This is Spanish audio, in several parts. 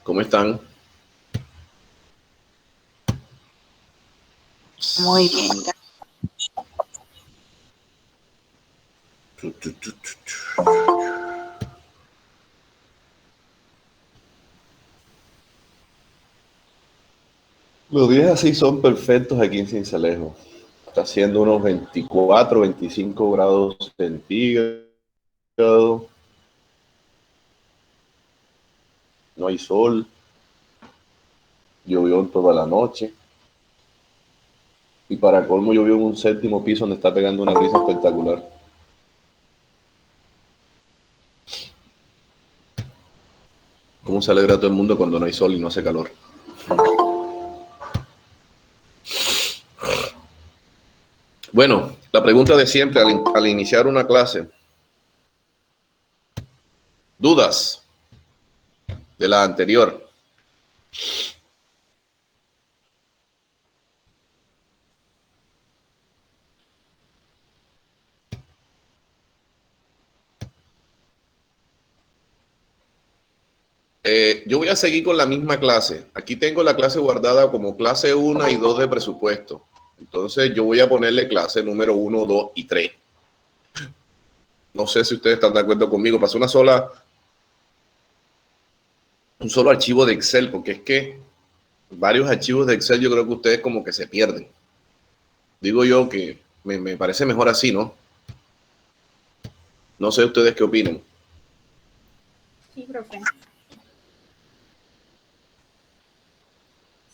¿Cómo están? Muy bien. Los días así son perfectos aquí en Sincelejo. Está haciendo unos 24, 25 grados centígrados. No hay sol. Llovió toda la noche. Y para colmo llovió en un séptimo piso donde está pegando una brisa espectacular. ¿Cómo se alegra todo el mundo cuando no hay sol y no hace calor? Bueno, la pregunta de siempre al iniciar una clase. ¿Dudas de la anterior? Yo voy a seguir con la misma clase. Aquí tengo la clase guardada como clase 1 y 2 de presupuesto. Entonces yo voy a ponerle clase número 1, 2 y 3. No sé si ustedes están de acuerdo conmigo. Pasó un solo archivo de Excel, porque es que varios archivos de Excel yo creo que ustedes como que se pierden. Digo yo que me parece mejor así, ¿no? No sé ustedes qué opinan. Sí, profe.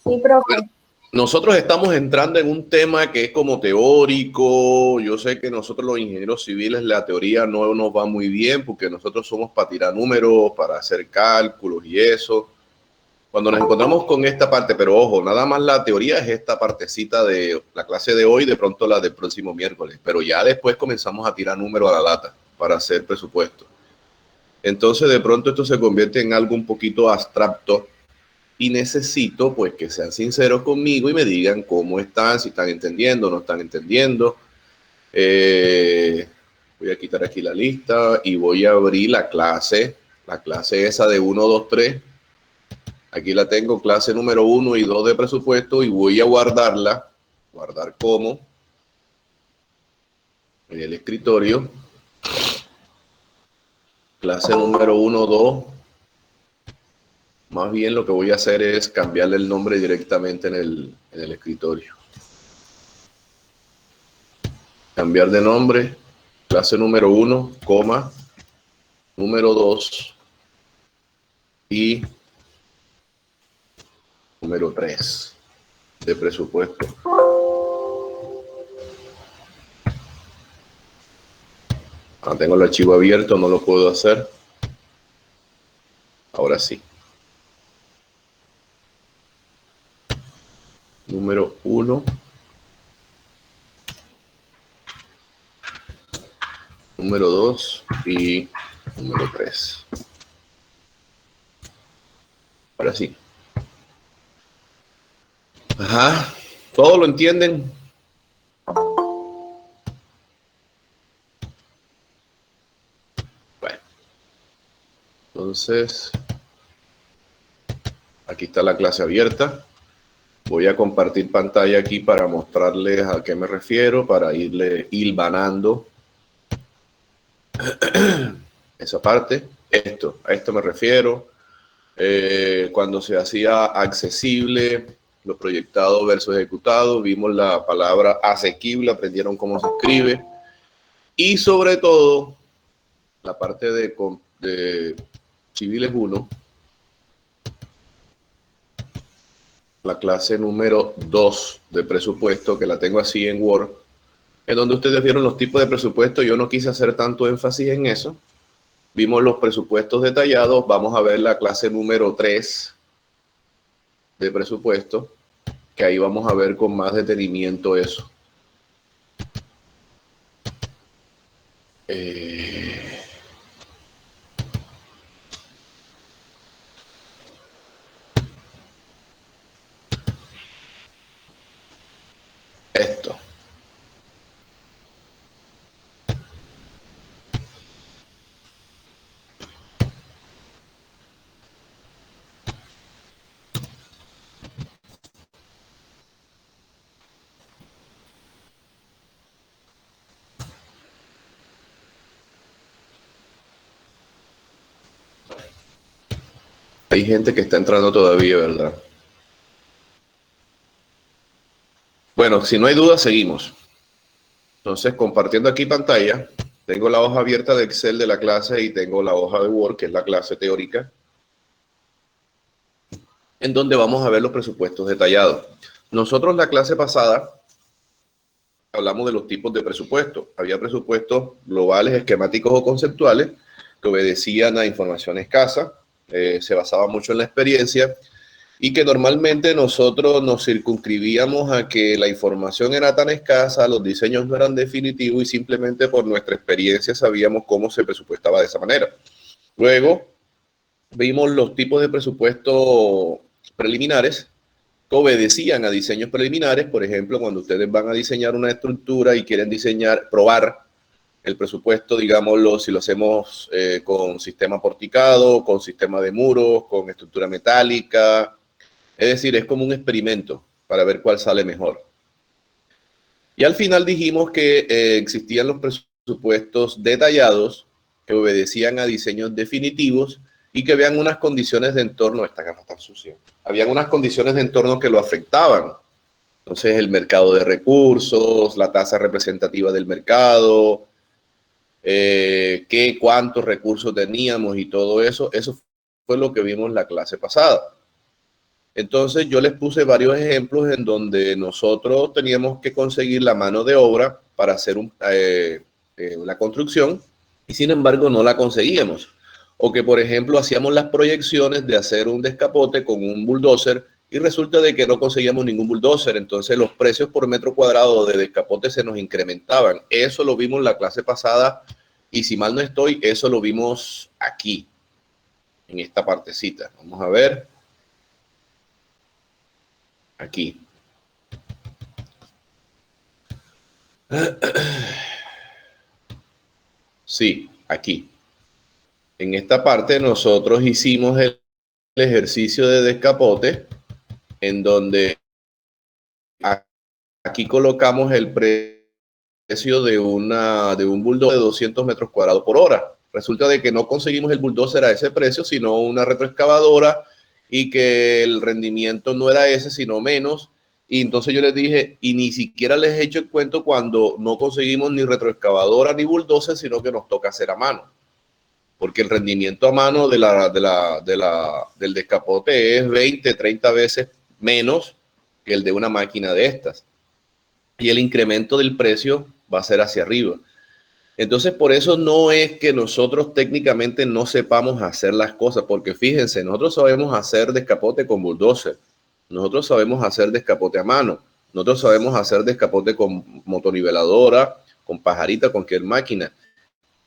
Sí, profe. Bueno, nosotros estamos entrando en un tema que es como teórico. Yo sé que nosotros los ingenieros civiles la teoría no nos va muy bien porque nosotros somos para tirar números, para hacer cálculos y eso. Cuando nos encontramos con esta parte, pero ojo, nada más la teoría es esta partecita de la clase de hoy, de pronto la del próximo miércoles, pero ya después comenzamos a tirar números a la lata para hacer presupuesto. Entonces de pronto esto se convierte en algo un poquito abstracto y necesito pues que sean sinceros conmigo y me digan cómo están, si están entendiendo o no están entendiendo. Voy a quitar aquí la lista y voy a abrir la clase esa de 1, 2, 3. Aquí la tengo, clase número 1 y 2 de presupuesto y voy a guardarla, guardar como, en el escritorio, clase número 1, 2. Más bien lo que voy a hacer es cambiarle el nombre directamente en el escritorio. Cambiar de nombre, clase número 1, coma, número 2 y número 3 de presupuesto. Ahora tengo el archivo abierto, no lo puedo hacer. Ahora sí. Número 1, número 2 y número 3. Ahora sí. Ajá. ¿Todo lo entienden? Bueno. Entonces, aquí está la clase abierta. Voy a compartir pantalla aquí para mostrarles a qué me refiero, para irle hilvanando esa parte. A esto me refiero. Cuando se hacía accesible lo proyectado versus ejecutado, vimos la palabra asequible, aprendieron cómo se escribe y sobre todo la parte de civiles 1, la clase número 2 de presupuesto, que la tengo así en Word, en donde ustedes vieron los tipos de presupuesto. Yo no quise hacer tanto énfasis en eso. Vimos los presupuestos detallados. Vamos a ver la clase número 3 de presupuesto, que ahí vamos a ver con más detenimiento eso. Esto. Hay gente que está entrando todavía, ¿verdad? Bueno, si no hay duda, seguimos. Entonces, compartiendo aquí pantalla, tengo la hoja abierta de Excel de la clase y tengo la hoja de Word, que es la clase teórica, en donde vamos a ver los presupuestos detallados. Nosotros la clase pasada hablamos de los tipos de presupuestos. Había presupuestos globales, esquemáticos o conceptuales que obedecían a información escasa, se basaba mucho en la experiencia y que normalmente nosotros nos circunscribíamos a que la información era tan escasa, los diseños no eran definitivos y simplemente por nuestra experiencia sabíamos cómo se presupuestaba de esa manera. Luego vimos los tipos de presupuestos preliminares que obedecían a diseños preliminares. Por ejemplo, cuando ustedes van a diseñar una estructura y quieren probar el presupuesto, digámoslo, si lo hacemos con sistema porticado, con sistema de muros, con estructura metálica. Es decir, es como un experimento para ver cuál sale mejor. Y al final dijimos que existían los presupuestos detallados que obedecían a diseños definitivos y que habían unas condiciones de entorno, esta caja está sucia, habían unas condiciones de entorno que lo afectaban. Entonces, el mercado de recursos, la tasa representativa del mercado, cuántos recursos teníamos y todo eso, eso fue lo que vimos en la clase pasada. Entonces, yo les puse varios ejemplos en donde nosotros teníamos que conseguir la mano de obra para hacer la construcción y sin embargo no la conseguíamos. O que, por ejemplo, hacíamos las proyecciones de hacer un descapote con un bulldozer y resulta de que no conseguíamos ningún bulldozer. Entonces los precios por metro cuadrado de descapote se nos incrementaban. Eso lo vimos en la clase pasada y si mal no estoy, eso lo vimos aquí, en esta partecita. Vamos a ver. Aquí. Sí, aquí. En esta parte nosotros hicimos el ejercicio de descapote en donde aquí colocamos el precio de un bulldozer de 200 metros cuadrados por hora. Resulta de que no conseguimos el bulldozer a ese precio, sino una retroexcavadora y que el rendimiento no era ese, sino menos. Y entonces yo les dije, y ni siquiera les he hecho el cuento cuando no conseguimos ni retroexcavadora ni bulldozer, sino que nos toca hacer a mano. Porque el rendimiento a mano del descapote es 20, 30 veces menos que el de una máquina de estas. Y el incremento del precio va a ser hacia arriba. Entonces, por eso no es que nosotros técnicamente no sepamos hacer las cosas, porque fíjense, nosotros sabemos hacer descapote con bulldozer, nosotros sabemos hacer descapote a mano, nosotros sabemos hacer descapote con motoniveladora, con pajarita, con cualquier máquina.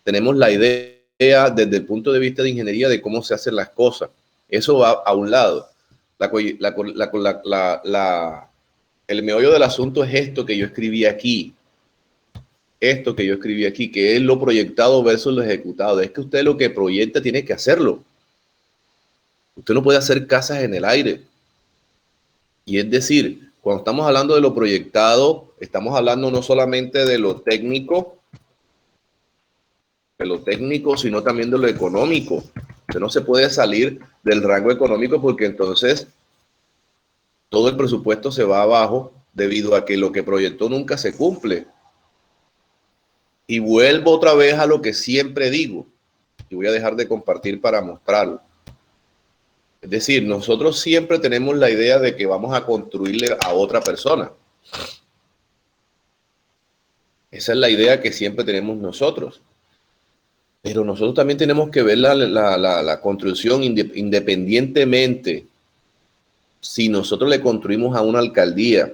Tenemos la idea desde el punto de vista de ingeniería de cómo se hacen las cosas. Eso va a un lado. El meollo del asunto es esto que yo escribí aquí. Esto que yo escribí aquí, que es lo proyectado versus lo ejecutado. Es que usted lo que proyecta tiene que hacerlo. Usted no puede hacer casas en el aire. Y es decir, cuando estamos hablando de lo proyectado, estamos hablando no solamente de lo técnico, sino también de lo económico. Usted no se puede salir del rango económico porque entonces todo el presupuesto se va abajo debido a que lo que proyectó nunca se cumple. Y vuelvo otra vez a lo que siempre digo, y voy a dejar de compartir para mostrarlo. Es decir, nosotros siempre tenemos la idea de que vamos a construirle a otra persona. Esa es la idea que siempre tenemos nosotros. Pero nosotros también tenemos que ver la construcción independientemente. Si nosotros le construimos a una alcaldía,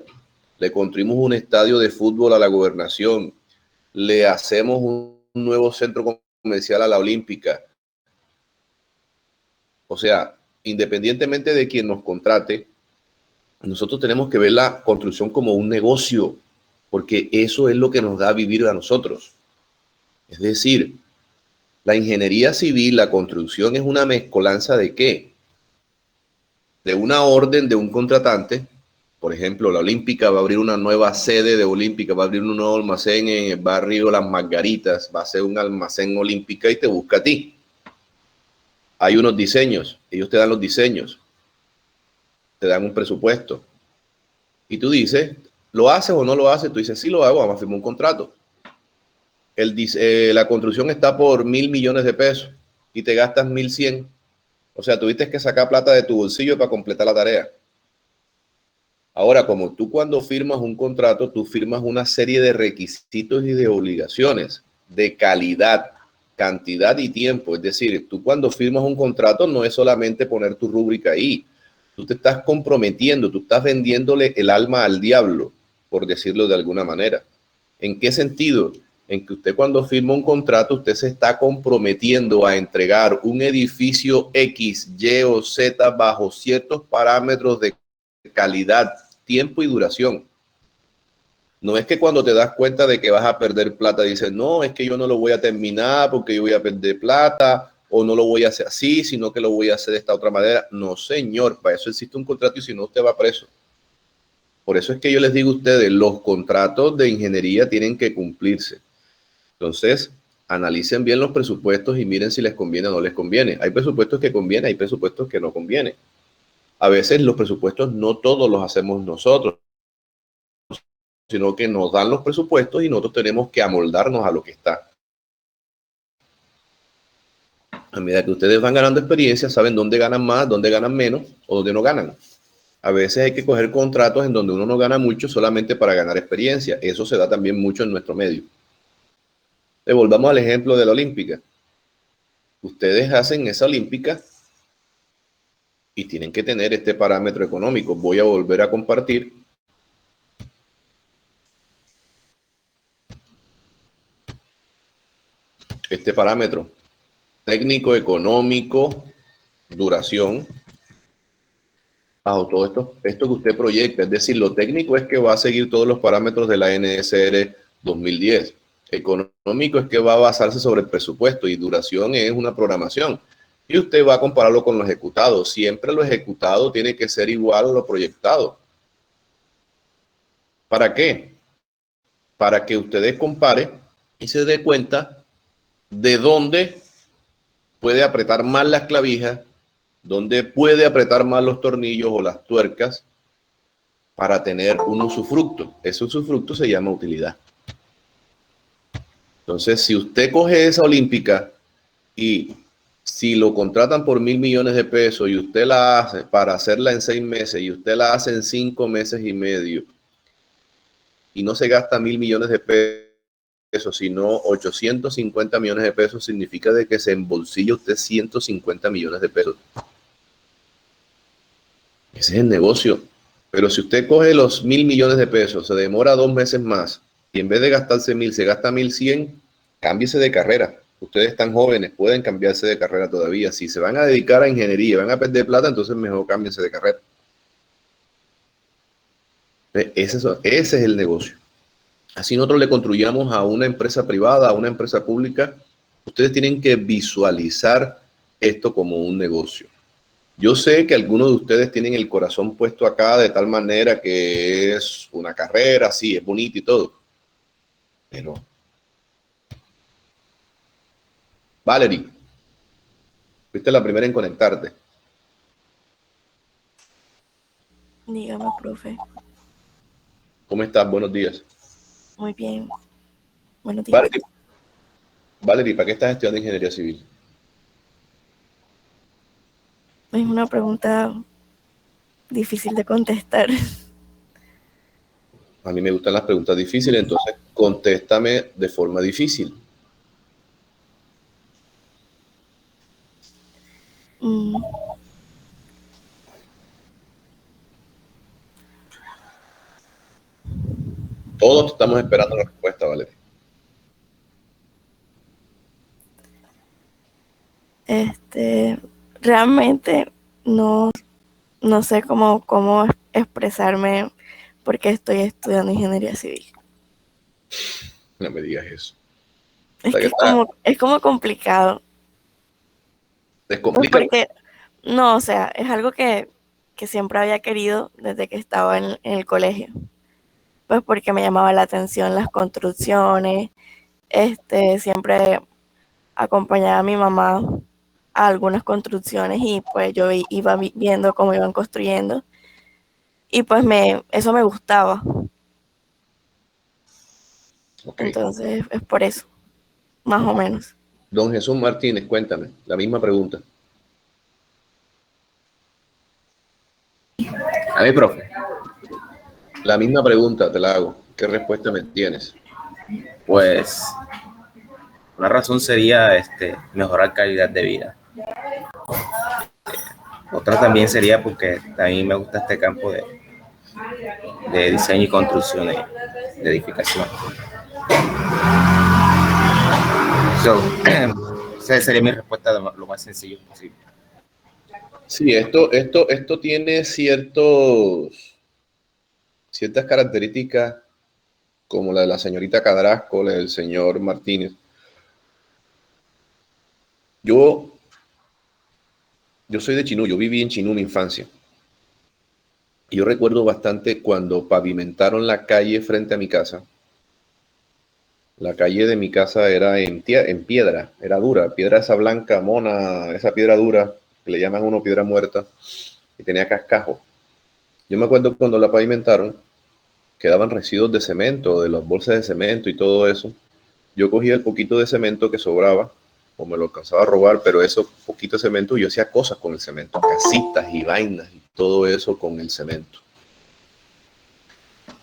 le construimos un estadio de fútbol a la gobernación, le hacemos un nuevo centro comercial a la Olímpica. O sea, independientemente de quien nos contrate, nosotros tenemos que ver la construcción como un negocio, porque eso es lo que nos da a vivir a nosotros. Es decir, la ingeniería civil, la construcción es una mezcolanza ¿de qué? De una orden de un contratante. Por ejemplo, la Olímpica va a abrir una nueva sede de Olímpica, va a abrir un nuevo almacén en el barrio Las Margaritas, va a ser un almacén Olímpica y te busca a ti. Hay unos diseños, ellos te dan los diseños, te dan un presupuesto. Y tú dices, ¿lo haces o no lo haces? Tú dices, sí lo hago, vamos a firmar un contrato. La construcción está por 1.000 millones de pesos y te gastas 1.100. O sea, tuviste que sacar plata de tu bolsillo para completar la tarea. Ahora, como tú cuando firmas un contrato, tú firmas una serie de requisitos y de obligaciones de calidad, cantidad y tiempo. Es decir, tú cuando firmas un contrato no es solamente poner tu rúbrica ahí. Tú te estás comprometiendo, tú estás vendiéndole el alma al diablo, por decirlo de alguna manera. ¿En qué sentido? En que usted cuando firma un contrato, usted se está comprometiendo a entregar un edificio X, Y o Z bajo ciertos parámetros de calidad, tiempo y duración. No es que cuando te das cuenta de que vas a perder plata, dices, no, es que yo no lo voy a terminar porque yo voy a perder plata o no lo voy a hacer así, sino que lo voy a hacer de esta otra manera. No, señor, para eso existe un contrato y si no, usted va preso. Por eso es que yo les digo a ustedes, los contratos de ingeniería tienen que cumplirse. Entonces, analicen bien los presupuestos y miren si les conviene o no les conviene. Hay presupuestos que convienen, hay presupuestos que no convienen. A veces los presupuestos no todos los hacemos nosotros, sino que nos dan los presupuestos y nosotros tenemos que amoldarnos a lo que está. A medida que ustedes van ganando experiencia, saben dónde ganan más, dónde ganan menos o dónde no ganan. A veces hay que coger contratos en donde uno no gana mucho solamente para ganar experiencia. Eso se da también mucho en nuestro medio. Volvamos al ejemplo de la olímpica. Ustedes hacen esa olímpica y tienen que tener este parámetro económico. Voy a volver a compartir. Este parámetro técnico, económico, duración, bajo todo esto que usted proyecta. Es decir, lo técnico es que va a seguir todos los parámetros de la NSR 2010. Económico es que va a basarse sobre el presupuesto y duración es una programación. Y usted va a compararlo con lo ejecutado. Siempre lo ejecutado tiene que ser igual a lo proyectado. ¿Para qué? Para que ustedes compare y se dé cuenta de dónde puede apretar más las clavijas, dónde puede apretar más los tornillos o las tuercas para tener un usufructo. Ese usufructo se llama utilidad. Entonces, si usted coge esa olímpica y si lo contratan por 1.000 millones de pesos y usted la hace para hacerla en 6 meses y usted la hace en 5 meses y medio y no se gasta 1.000 millones de pesos, sino 850 millones de pesos, significa de que se embolsilla usted 150 millones de pesos. Ese es el negocio. Pero si usted coge los 1.000 millones de pesos, se demora 2 meses más y en vez de gastarse 1.000, se gasta 1.100, cámbiese de carrera. Ustedes están jóvenes, pueden cambiarse de carrera todavía. Si se van a dedicar a ingeniería, van a perder plata, entonces mejor cámbiense de carrera. Ese es el negocio. Así nosotros le construyamos a una empresa privada, a una empresa pública, ustedes tienen que visualizar esto como un negocio. Yo sé que algunos de ustedes tienen el corazón puesto acá de tal manera que es una carrera, sí, es bonito y todo. Pero, Valerie, fuiste la primera en conectarte. Dígame, profe. ¿Cómo estás? Buenos días. Muy bien. Buenos días. Valerie, ¿para qué estás estudiando ingeniería civil? Es una pregunta difícil de contestar. A mí me gustan las preguntas difíciles, entonces contéstame de forma difícil. Todos estamos esperando la respuesta, Valerie. Realmente no sé cómo expresarme porque estoy estudiando ingeniería civil. No me digas eso. Es como complicado. ¿Te complica? Pues porque, no, o sea, es algo que siempre había querido desde que estaba en el colegio. Pues porque me llamaba la atención las construcciones, siempre acompañaba a mi mamá a algunas construcciones y pues yo iba viendo cómo iban construyendo y pues eso me gustaba. Ok. Entonces es por eso, más o menos. Don Jesús Martínez, cuéntame, la misma pregunta. A ver, profe, La misma pregunta te la hago. ¿Qué respuesta me tienes? pues una razón sería mejorar calidad de vida. Otra también sería porque también me gusta este campo de diseño y construcción de edificación. So, esa sería mi respuesta lo más sencillo posible. Sí, esto tiene ciertas características como la de la señorita Cadrasco, la del señor Martínez. Yo soy de Chinú, yo viví en Chinú mi infancia. Y yo recuerdo bastante cuando pavimentaron la calle frente a mi casa. La calle de mi casa era en piedra, era dura, piedra esa blanca, mona, esa piedra dura, que le llaman uno piedra muerta, y tenía cascajo. Yo me acuerdo cuando la pavimentaron, quedaban residuos de cemento, de las bolsas de cemento y todo eso. Yo cogía el poquito de cemento que sobraba, o me lo alcanzaba a robar, pero eso, poquito de cemento, yo hacía cosas con el cemento, casitas y vainas y todo eso con el cemento.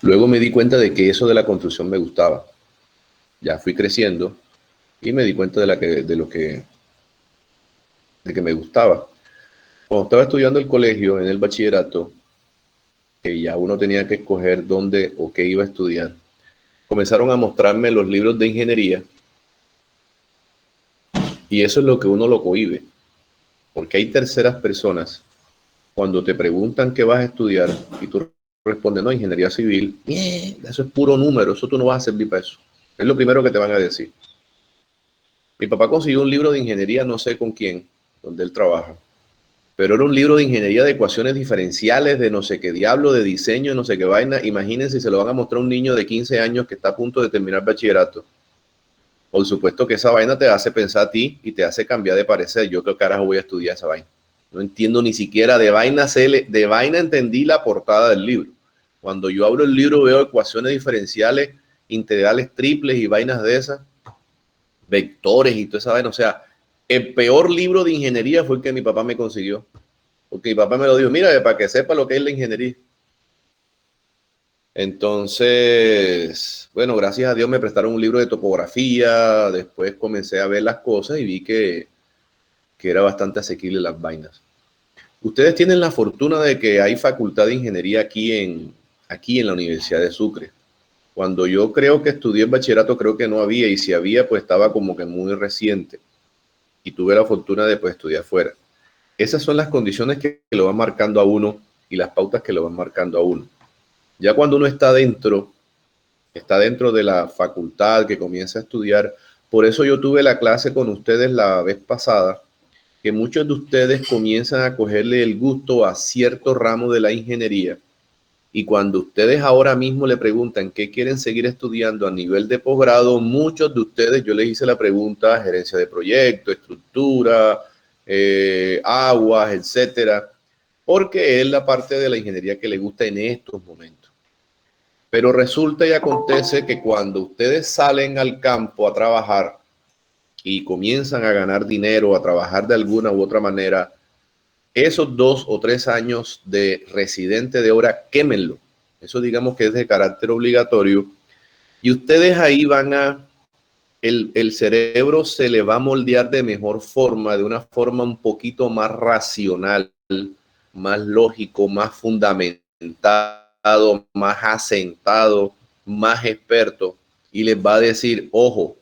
Luego me di cuenta de que eso de la construcción me gustaba. Ya fui creciendo y me di cuenta de que me gustaba. Cuando estaba estudiando el colegio, en el bachillerato, que ya uno tenía que escoger dónde o qué iba a estudiar, comenzaron a mostrarme los libros de ingeniería y eso es lo que uno lo cohíbe, porque hay terceras personas cuando te preguntan qué vas a estudiar y tú respondes, no, ingeniería civil, eso es puro número, eso tú no vas a servir para eso. Es lo primero que te van a decir. Mi papá consiguió un libro de ingeniería, no sé con quién, donde él trabaja, pero era un libro de ingeniería de ecuaciones diferenciales, de no sé qué diablo, de diseño, no sé qué vaina. Imagínense si se lo van a mostrar a un niño de 15 años que está a punto de terminar bachillerato. Por supuesto que esa vaina te hace pensar a ti y te hace cambiar de parecer. Yo qué carajo voy a estudiar esa vaina. No entiendo ni siquiera de vaina, de vaina entendí la portada del libro. Cuando yo abro el libro veo ecuaciones diferenciales, integrales triples y vainas de esas, vectores y toda esa vaina. O sea, el peor libro de ingeniería fue el que mi papá me consiguió. Porque mi papá me lo dijo, mira, para que sepa lo que es la ingeniería. Entonces, bueno, gracias a Dios me prestaron un libro de topografía, después comencé a ver las cosas y vi que era bastante asequible las vainas. Ustedes tienen la fortuna de que hay facultad de ingeniería aquí en la Universidad de Sucre. Cuando yo creo que estudié en bachillerato, creo que no había, y si había, pues estaba como que muy reciente. Y tuve la fortuna de pues, estudiar fuera. Esas son las condiciones que lo van marcando a uno y las pautas que lo van marcando a uno. Ya cuando uno está dentro de la facultad, que comienza a estudiar, por eso yo tuve la clase con ustedes la vez pasada, que muchos de ustedes comienzan a cogerle el gusto a cierto ramo de la ingeniería. Y cuando ustedes ahora mismo le preguntan qué quieren seguir estudiando a nivel de posgrado, muchos de ustedes, yo les hice la pregunta, gerencia de proyecto, estructura, aguas, etcétera, porque es la parte de la ingeniería que les gusta en estos momentos. Pero resulta y acontece que cuando ustedes salen al campo a trabajar y comienzan a ganar dinero, a trabajar de alguna u otra manera, esos 2 o 3 años de residente de obra, quémenlo. Eso digamos que es de carácter obligatorio. Y ustedes ahí el cerebro se le va a moldear de mejor forma, de una forma un poquito más racional, más lógico, más fundamentado, más asentado, más experto. Y les va a decir, ojo,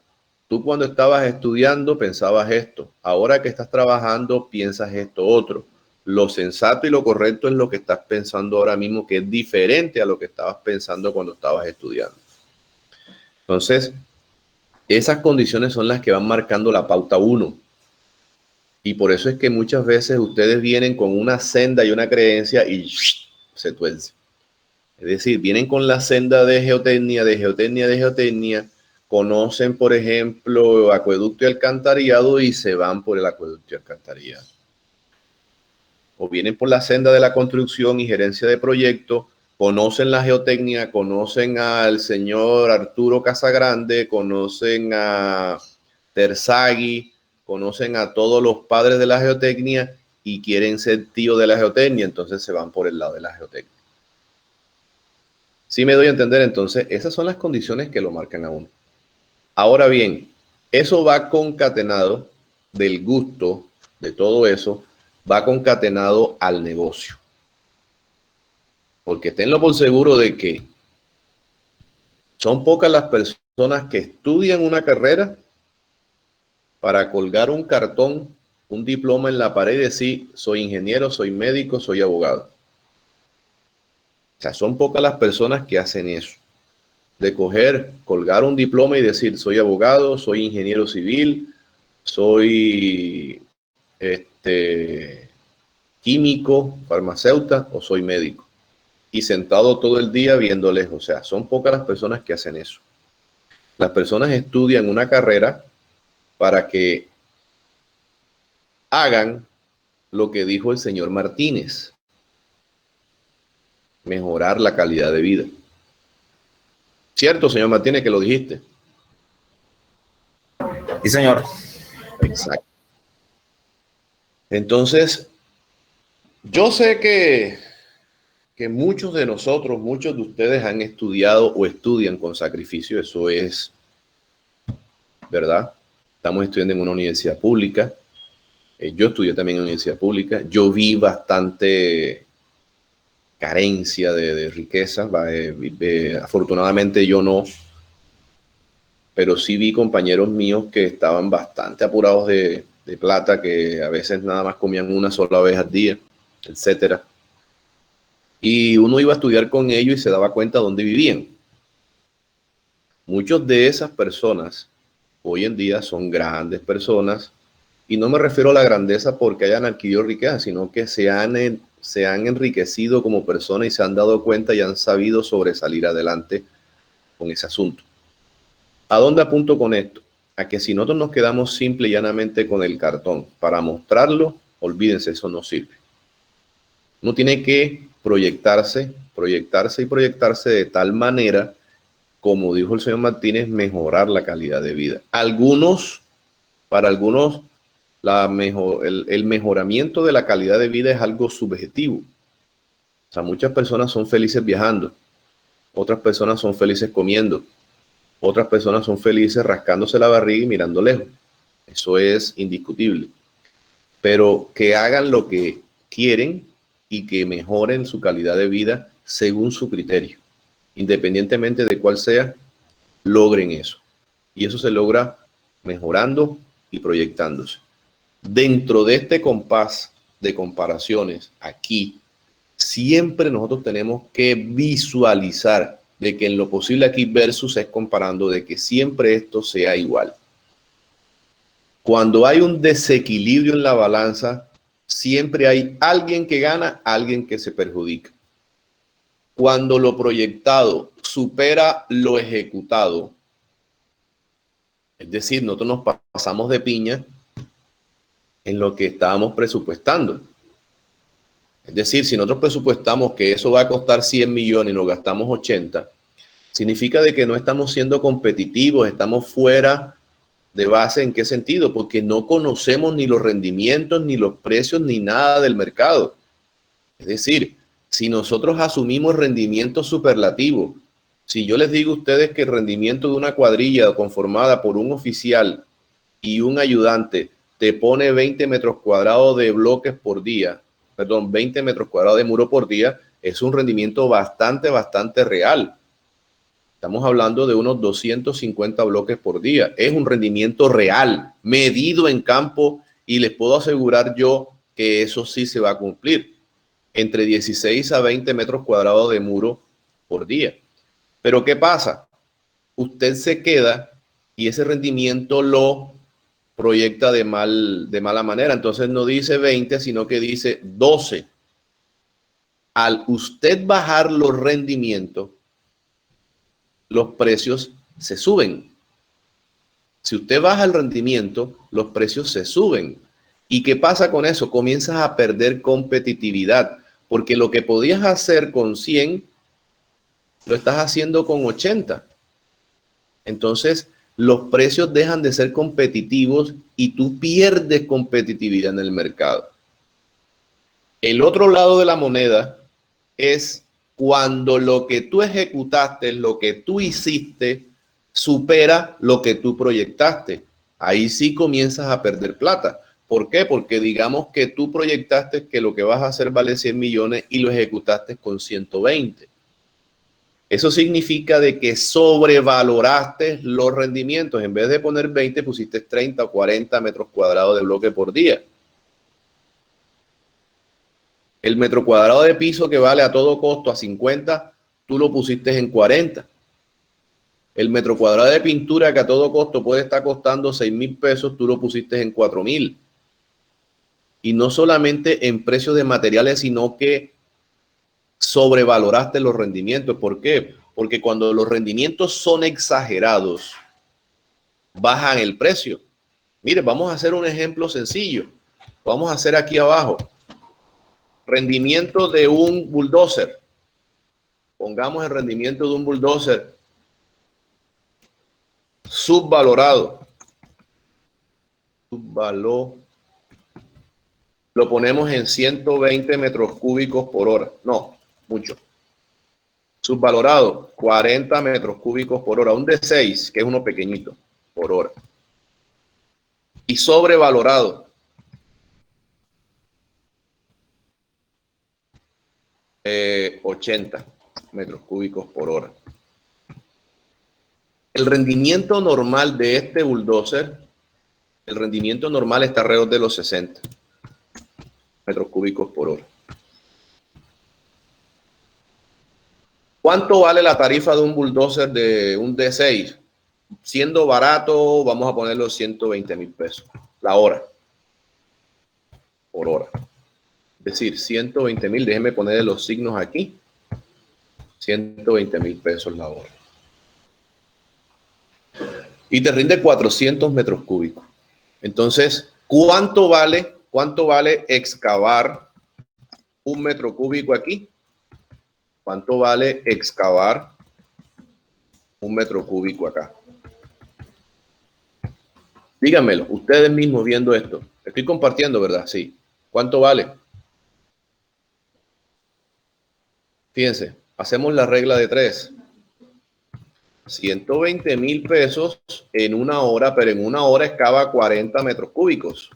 tú cuando estabas estudiando pensabas esto, ahora que estás trabajando piensas esto otro. Lo sensato y lo correcto es lo que estás pensando ahora mismo, que es diferente a lo que estabas pensando cuando estabas estudiando. Entonces, esas condiciones son las que van marcando la pauta 1. Y por eso es que muchas veces ustedes vienen con una senda y una creencia y se tuerce. Es decir, vienen con la senda de geotecnia, conocen, por ejemplo, acueducto y alcantarillado y se van por el acueducto y alcantarillado. O vienen por la senda de la construcción y gerencia de proyectos, conocen la geotecnia, conocen al señor Arturo Casagrande, conocen a Terzaghi, conocen a todos los padres de la geotecnia y quieren ser tío de la geotecnia, entonces se van por el lado de la geotecnia. Sí me doy a entender, entonces esas son las condiciones que lo marcan a uno. Ahora bien, eso va concatenado del gusto de todo eso, va concatenado al negocio. Porque tenlo por seguro de que son pocas las personas que estudian una carrera para colgar un cartón, un diploma en la pared y decir, soy ingeniero, soy médico, soy abogado. O sea, son pocas las personas que hacen eso. De coger, colgar un diploma y decir, soy abogado, soy ingeniero civil, soy químico, farmacéutico o soy médico. Y sentado todo el día viendo lejos. O sea, son pocas las personas que hacen eso. Las personas estudian una carrera para que hagan lo que dijo el señor Martínez, mejorar la calidad de vida. ¿Cierto, señor Martínez, que lo dijiste? Sí, señor. Exacto. Entonces, yo sé que muchos de nosotros, muchos de ustedes han estudiado o estudian con sacrificio, eso es verdad. Estamos estudiando en una universidad pública. Yo estudié también en una universidad pública. Yo vi bastante carencia de riqueza. Afortunadamente yo no, pero sí vi compañeros míos que estaban bastante apurados de plata, que a veces nada más comían una sola vez al día, etcétera. Y uno iba a estudiar con ellos y se daba cuenta dónde vivían. Muchos de esas personas hoy en día son grandes personas, y no me refiero a la grandeza porque hayan adquirido riqueza, sino que se han enriquecido como personas y se han dado cuenta y han sabido sobresalir adelante con ese asunto. ¿A dónde apunto con esto? A que si nosotros nos quedamos simple y llanamente con el cartón para mostrarlo, olvídense, eso no sirve. Uno tiene que proyectarse de tal manera, como dijo el señor Martínez, mejorar la calidad de vida. Para algunos, el mejoramiento de la calidad de vida es algo subjetivo. O sea, muchas personas son felices viajando, otras personas son felices comiendo, otras personas son felices rascándose la barriga y mirando lejos. Eso es indiscutible. Pero que hagan lo que quieren y que mejoren su calidad de vida según su criterio. Independientemente de cuál sea, logren eso. Y eso se logra mejorando y proyectándose. Dentro de este compás de comparaciones, aquí, siempre nosotros tenemos que visualizar de que en lo posible aquí versus es comparando, de que siempre esto sea igual. Cuando hay un desequilibrio en la balanza, siempre hay alguien que gana, alguien que se perjudica. Cuando lo proyectado supera lo ejecutado, es decir, nosotros nos pasamos de piña en lo que estábamos presupuestando. Es decir, si nosotros presupuestamos que eso va a costar 100 millones y nos gastamos 80, significa de que no estamos siendo competitivos, estamos fuera de base. ¿En qué sentido? Porque no conocemos ni los rendimientos, ni los precios, ni nada del mercado. Es decir, si nosotros asumimos rendimientos superlativos, si yo les digo a ustedes que el rendimiento de una cuadrilla conformada por un oficial y un ayudante te pone 20 metros cuadrados de bloques por día, 20 metros cuadrados de muro por día, es un rendimiento bastante real. Estamos hablando de unos 250 bloques por día. Es un rendimiento real, medido en campo, y les puedo asegurar yo que eso sí se va a cumplir. Entre 16 a 20 metros cuadrados de muro por día. Pero ¿qué pasa? Usted se queda y ese rendimiento lo proyecta de mala manera. Entonces no dice 20, sino que dice 12. Al usted bajar los rendimientos, los precios se suben. Si usted baja el rendimiento, los precios se suben. ¿Y qué pasa con eso? Comienzas a perder competitividad, porque lo que podías hacer con 100, lo estás haciendo con 80. Entonces, los precios dejan de ser competitivos y tú pierdes competitividad en el mercado. El otro lado de la moneda es cuando lo que tú ejecutaste, lo que tú hiciste, supera lo que tú proyectaste. Ahí sí comienzas a perder plata. ¿Por qué? Porque digamos que tú proyectaste que lo que vas a hacer vale 100 millones y lo ejecutaste con 120. Eso significa de que sobrevaloraste los rendimientos. En vez de poner 20, pusiste 30 o 40 metros cuadrados de bloque por día. El metro cuadrado de piso que vale a todo costo a 50, tú lo pusiste en 40. El metro cuadrado de pintura que a todo costo puede estar costando 6,000 pesos, tú lo pusiste en 4,000. Y no solamente en precios de materiales, sino que sobrevaloraste los rendimientos. ¿Por qué? Porque cuando los rendimientos son exagerados, bajan el precio. Mire, vamos a hacer un ejemplo sencillo. Vamos a hacer aquí abajo. Rendimiento de un bulldozer. Pongamos el rendimiento de un bulldozer subvalorado. Subvalorado. Lo ponemos en 120 metros cúbicos por hora. No, mucho. Subvalorado, 40 metros cúbicos por hora. Un D6, que es uno pequeñito, por hora. Y sobrevalorado. 80 metros cúbicos por hora. El rendimiento normal de este bulldozer, el rendimiento normal está alrededor de los 60 metros cúbicos por hora. ¿Cuánto vale la tarifa de un bulldozer de un D6? Siendo barato, vamos a ponerlo 120,000 pesos la hora. Por hora. Es decir, 120,000, déjenme poner los signos aquí. 120,000 pesos la hora. Y te rinde 400 metros cúbicos. Entonces, ¿cuánto vale excavar un metro cúbico aquí? ¿Cuánto vale excavar un metro cúbico acá? Díganmelo, ustedes mismos viendo esto. Estoy compartiendo, ¿verdad? Sí. ¿Cuánto vale? Fíjense, hacemos la regla de 3. 120,000 pesos en una hora, pero en una hora excava 40 metros cúbicos.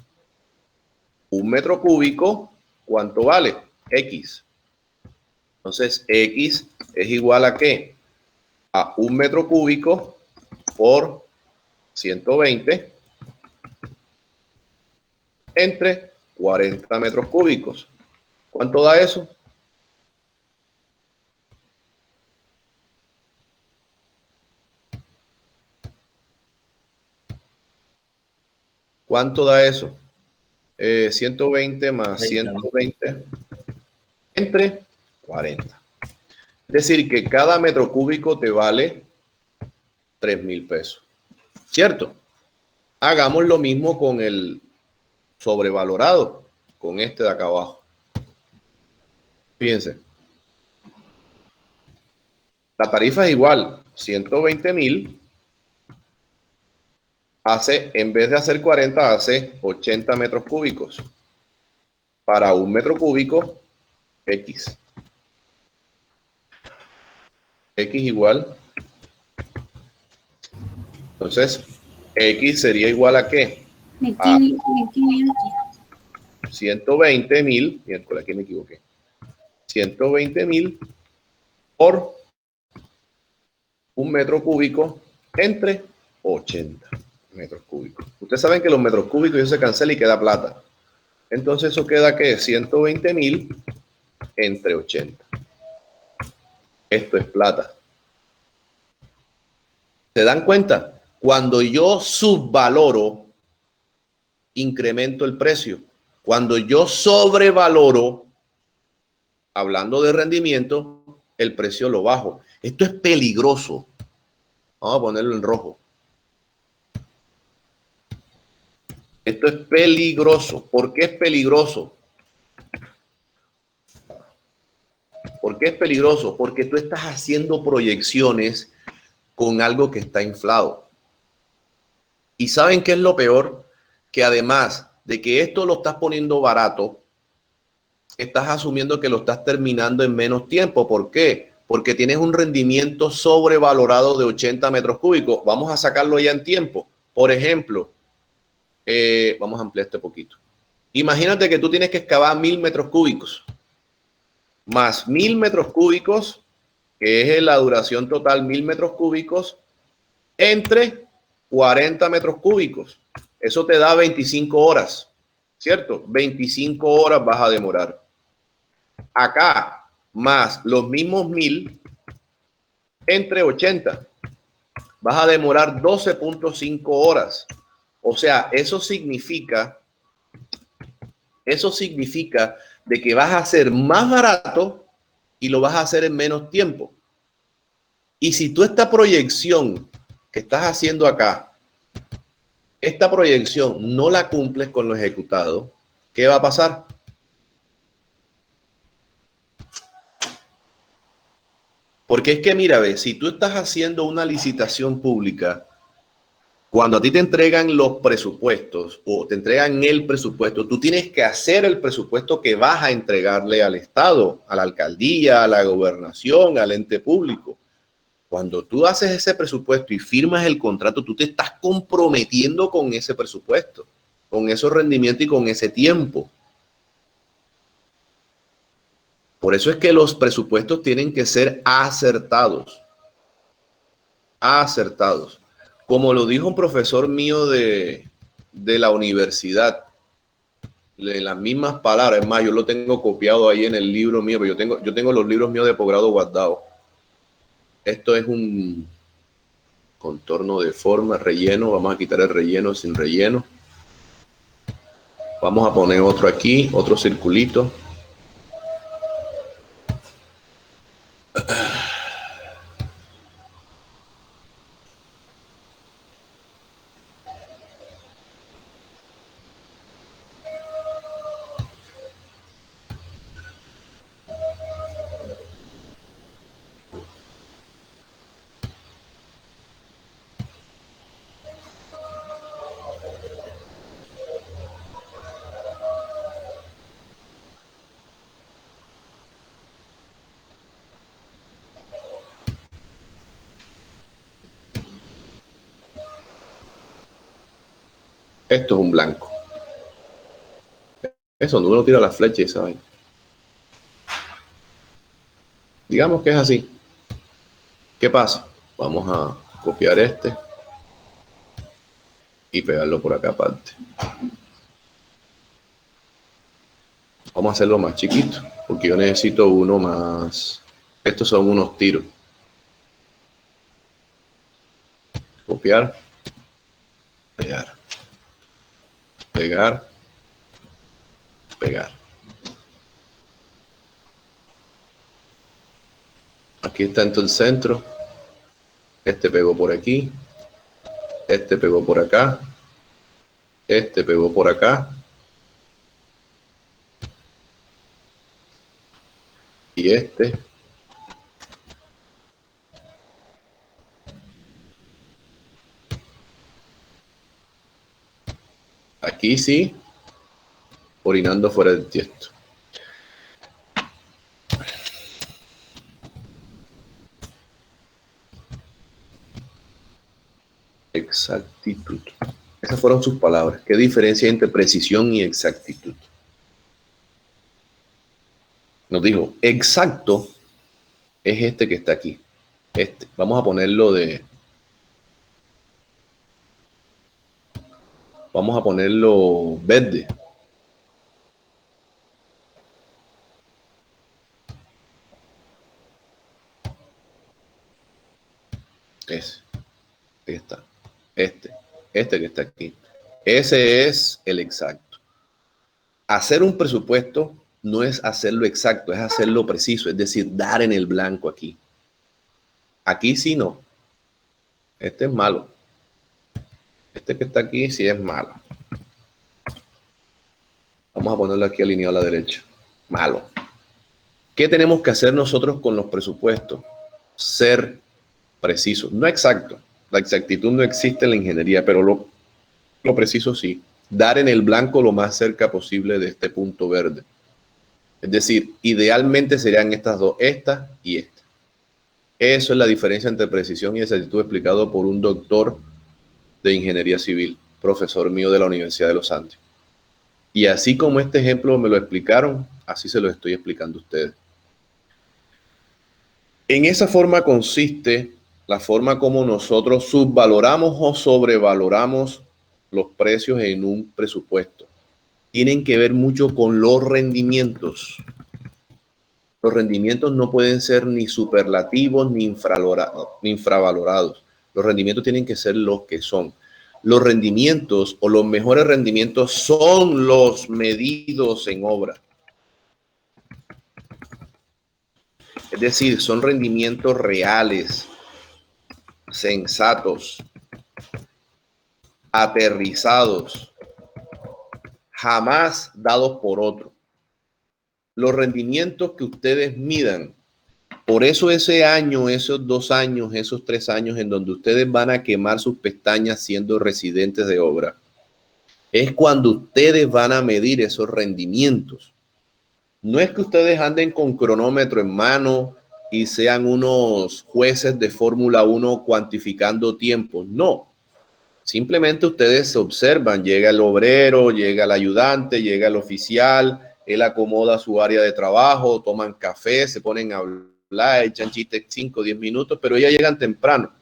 Un metro cúbico, ¿cuánto vale? X. Entonces, X es igual a ¿qué? A un metro cúbico por 120 entre 40 metros cúbicos. ¿Cuánto da eso? ¿Cuánto da eso? 120 más 120 entre 40. Es decir, que cada metro cúbico te vale 3,000 pesos. ¿Cierto? Hagamos lo mismo con el sobrevalorado, con este de acá abajo. Fíjense. La tarifa es igual, 120,000. En vez de hacer 40, hace 80 metros cúbicos. Para un metro cúbico, X. X igual. Entonces, X sería igual a ¿qué? A 120,000. Miércoles, aquí me equivoqué. 120,000 por un metro cúbico entre 80 metros cúbicos. Ustedes saben que los metros cúbicos eso se cancela y queda plata. Entonces eso queda ¿qué? 120,000 entre 80. Esto es plata. ¿Se dan cuenta? Cuando yo subvaloro, incremento el precio. Cuando yo sobrevaloro, hablando de rendimiento, el precio lo bajo. Esto es peligroso. Vamos a ponerlo en rojo. Esto es peligroso. ¿Por qué es peligroso? ¿Por qué es peligroso? Porque tú estás haciendo proyecciones con algo que está inflado. ¿Y saben qué es lo peor? Que además de que esto lo estás poniendo barato, estás asumiendo que lo estás terminando en menos tiempo. ¿Por qué? Porque tienes un rendimiento sobrevalorado de 80 metros cúbicos. Vamos a sacarlo ya en tiempo. Por ejemplo, vamos a ampliar este poquito. Imagínate que tú tienes que excavar 1000 metros cúbicos, más 1000 metros cúbicos, que es la duración total, 1000 metros cúbicos, entre 40 metros cúbicos. Eso te da 25 horas, ¿cierto? 25 horas vas a demorar. Acá, más los mismos 1000 entre 80, vas a demorar 12.5 horas. O sea, eso significa de que vas a hacer más barato y lo vas a hacer en menos tiempo. Y si tú esta proyección que estás haciendo acá, esta proyección no la cumples con lo ejecutado, ¿qué va a pasar? Porque es que mira, ve, si tú estás haciendo una licitación pública, cuando a ti te entregan los presupuestos o te entregan el presupuesto, tú tienes que hacer el presupuesto que vas a entregarle al Estado, a la alcaldía, a la gobernación, al ente público. Cuando tú haces ese presupuesto y firmas el contrato, tú te estás comprometiendo con ese presupuesto, con esos rendimientos y con ese tiempo. Por eso es que los presupuestos tienen que ser acertados. Acertados. Como lo dijo un profesor mío de la universidad, en las mismas palabras, es más, yo lo tengo copiado ahí en el libro mío, pero yo tengo los libros míos de posgrado guardados. Esto es un contorno de forma, relleno, vamos a quitar el relleno sin relleno. Vamos a poner otro aquí, otro circulito. Esto es un blanco. Eso, no uno tira la flecha y sabe. Digamos que es así. ¿Qué pasa? Vamos a copiar este y pegarlo por acá aparte. Vamos a hacerlo más chiquito, porque yo necesito uno más. Estos son unos tiros. Copiar, pegar, pegar, pegar. Aquí está en todo el centro. Este pegó por aquí. Este pegó por acá. Este pegó por acá. Y este. Aquí sí. Orinando fuera del tiesto. Exactitud. Esas fueron sus palabras. ¿Qué diferencia hay entre precisión y exactitud? Nos dijo, exacto es este que está aquí. Este. Vamos a ponerlo de... Vamos a ponerlo verde. Ese. Ahí está. Este que está aquí. Ese es el exacto. Hacer un presupuesto no es hacerlo exacto, es hacerlo preciso, es decir, dar en el blanco aquí. Aquí sí no. Este es malo. Este que está aquí sí es malo. Vamos a ponerlo aquí alineado a la derecha. Malo. ¿Qué tenemos que hacer nosotros con los presupuestos? Ser precisos, no exacto. La exactitud no existe en la ingeniería, pero lo preciso sí. Dar en el blanco lo más cerca posible de este punto verde. Es decir, idealmente serían estas dos, esta y esta. Eso es la diferencia entre precisión y exactitud explicado por un doctor de ingeniería civil, profesor mío de la Universidad de los Andes. Y así como este ejemplo me lo explicaron, así se lo estoy explicando a ustedes. En esa forma consiste la forma como nosotros subvaloramos o sobrevaloramos los precios en un presupuesto. Tienen que ver mucho con los rendimientos. Los rendimientos no pueden ser ni superlativos ni infravalorados. Los rendimientos tienen que ser los que son. Los rendimientos o los mejores rendimientos son los medidos en obra. Es decir, son rendimientos reales, sensatos, aterrizados, jamás dados por otro. Los rendimientos que ustedes midan, por eso ese año, esos 2 años, esos 3 años en donde ustedes van a quemar sus pestañas siendo residentes de obra, es cuando ustedes van a medir esos rendimientos. No es que ustedes anden con cronómetro en mano y sean unos jueces de Fórmula 1 cuantificando tiempos. No. Simplemente ustedes observan, llega el obrero, llega el ayudante, llega el oficial, él acomoda su área de trabajo, toman café, se ponen a hablar, echan chistes 5 o 10 minutos, pero ellos llegan temprano.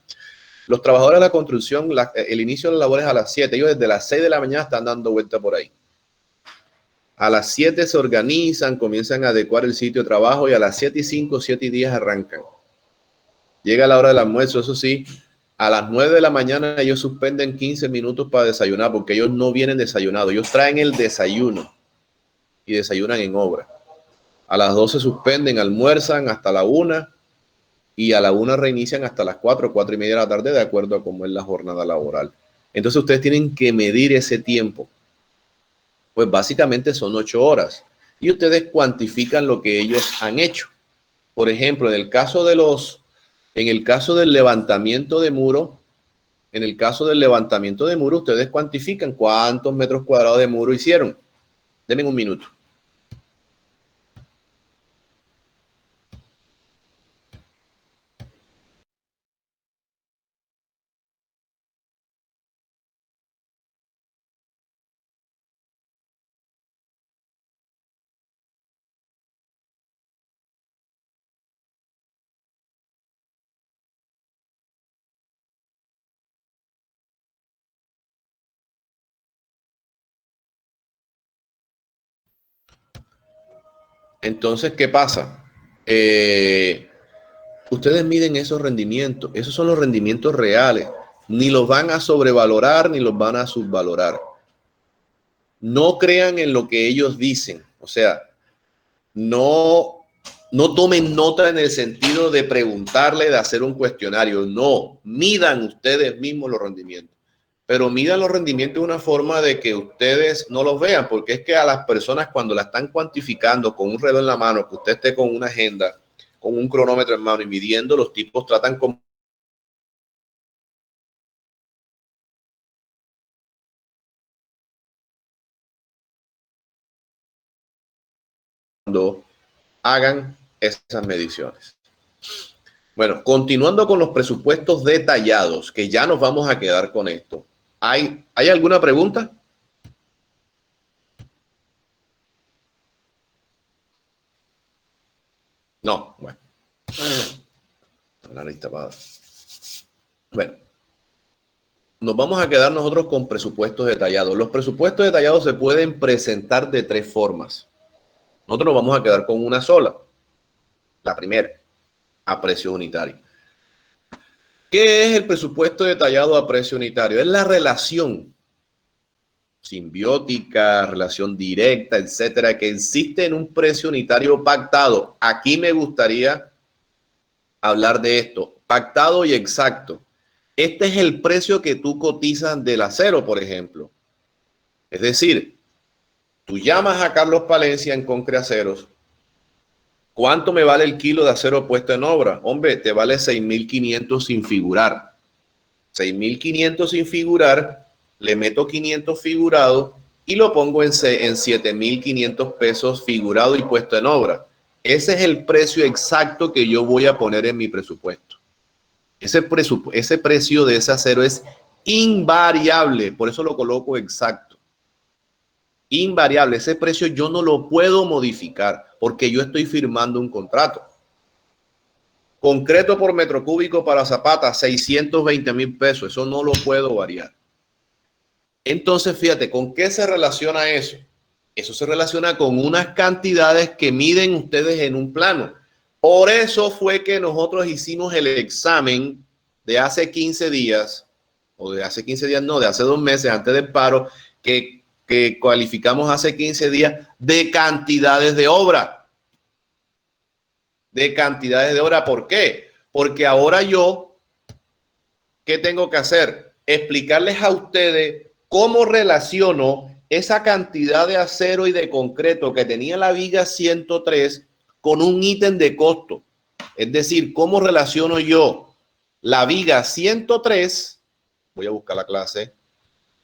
Los trabajadores de la construcción, el inicio de las labores es a las 7, ellos desde las 6 de la mañana están dando vuelta por ahí. A las 7 se organizan, comienzan a adecuar el sitio de trabajo y a las 7:05, 7:10 arrancan. Llega la hora del almuerzo, eso sí, a las 9 de la mañana ellos suspenden 15 minutos para desayunar porque ellos no vienen desayunados. Ellos traen el desayuno y desayunan en obra. A las 12 suspenden, almuerzan hasta la 1 y a la 1 reinician hasta las 4, 4:30 de la tarde de acuerdo a cómo es la jornada laboral. Entonces ustedes tienen que medir ese tiempo. Pues básicamente son 8 horas y ustedes cuantifican lo que ellos han hecho. Por ejemplo, en el caso del levantamiento de muro, ustedes cuantifican cuántos metros cuadrados de muro hicieron. Denme un minuto. Entonces, ¿qué pasa? Ustedes miden esos rendimientos. Esos son los rendimientos reales. Ni los van a sobrevalorar ni los van a subvalorar. No crean en lo que ellos dicen. O sea, no tomen nota en el sentido de preguntarle, de hacer un cuestionario. No, midan ustedes mismos los rendimientos. Pero midan los rendimientos de una forma de que ustedes no los vean, porque es que a las personas cuando la están cuantificando con un reloj en la mano, que usted esté con una agenda, con un cronómetro en mano y midiendo, los tipos tratan como cuando hagan esas mediciones. Bueno, continuando con los presupuestos detallados, que ya nos vamos a quedar con esto. ¿Hay alguna pregunta? No, bueno. La nariz tapada. Bueno, nos vamos a quedar nosotros con presupuestos detallados. Los presupuestos detallados se pueden presentar de 3 formas. Nosotros nos vamos a quedar con una sola. La primera, a precio unitario. ¿Qué es el presupuesto detallado a precio unitario? Es la relación simbiótica, relación directa, etcétera, que existe en un precio unitario pactado. Aquí me gustaría hablar de esto, pactado y exacto. Este es el precio que tú cotizas del acero, por ejemplo. Es decir, Tú llamas a Carlos Palencia en Concreaceros. ¿Cuánto me vale el kilo de acero puesto en obra? Hombre, te vale 6.500 sin figurar. 6.500 sin figurar, le meto 500 figurado y lo pongo en 7.500 pesos figurado y puesto en obra. Ese es el precio exacto que yo voy a poner en mi presupuesto. Ese precio de ese acero es invariable, por eso lo coloco exacto. Invariable, ese precio yo no lo puedo modificar porque yo estoy firmando un contrato. Concreto por metro cúbico para Zapata, 620.000 pesos, eso no lo puedo variar. Entonces, fíjate, ¿con qué se relaciona eso? Eso se relaciona con unas cantidades que miden ustedes en un plano. Por eso fue que nosotros hicimos el examen de hace 15 días, o de hace 15 días, no, de hace 2 meses antes del paro, que cualificamos hace 15 días de cantidades de obra. De cantidades de obra. ¿Por qué? Porque ahora yo, ¿qué tengo que hacer? Explicarles a ustedes cómo relaciono esa cantidad de acero y de concreto que tenía la viga 103 con un ítem de costo. Es decir, cómo relaciono yo la viga 103, voy a buscar la clase,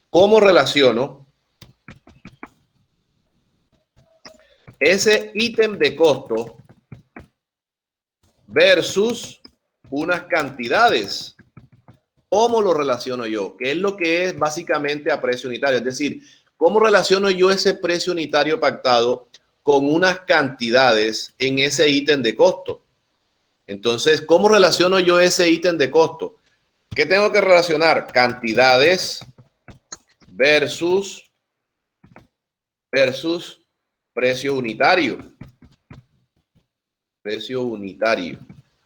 cómo relaciono ese ítem de costo versus unas cantidades. ¿Cómo lo relaciono yo? ¿Qué es lo que es básicamente a precio unitario? Es decir, ¿cómo relaciono yo ese precio unitario pactado con unas cantidades en ese ítem de costo? Entonces, ¿cómo relaciono yo ese ítem de costo? ¿Qué tengo que relacionar? Cantidades versus precio unitario. Precio unitario.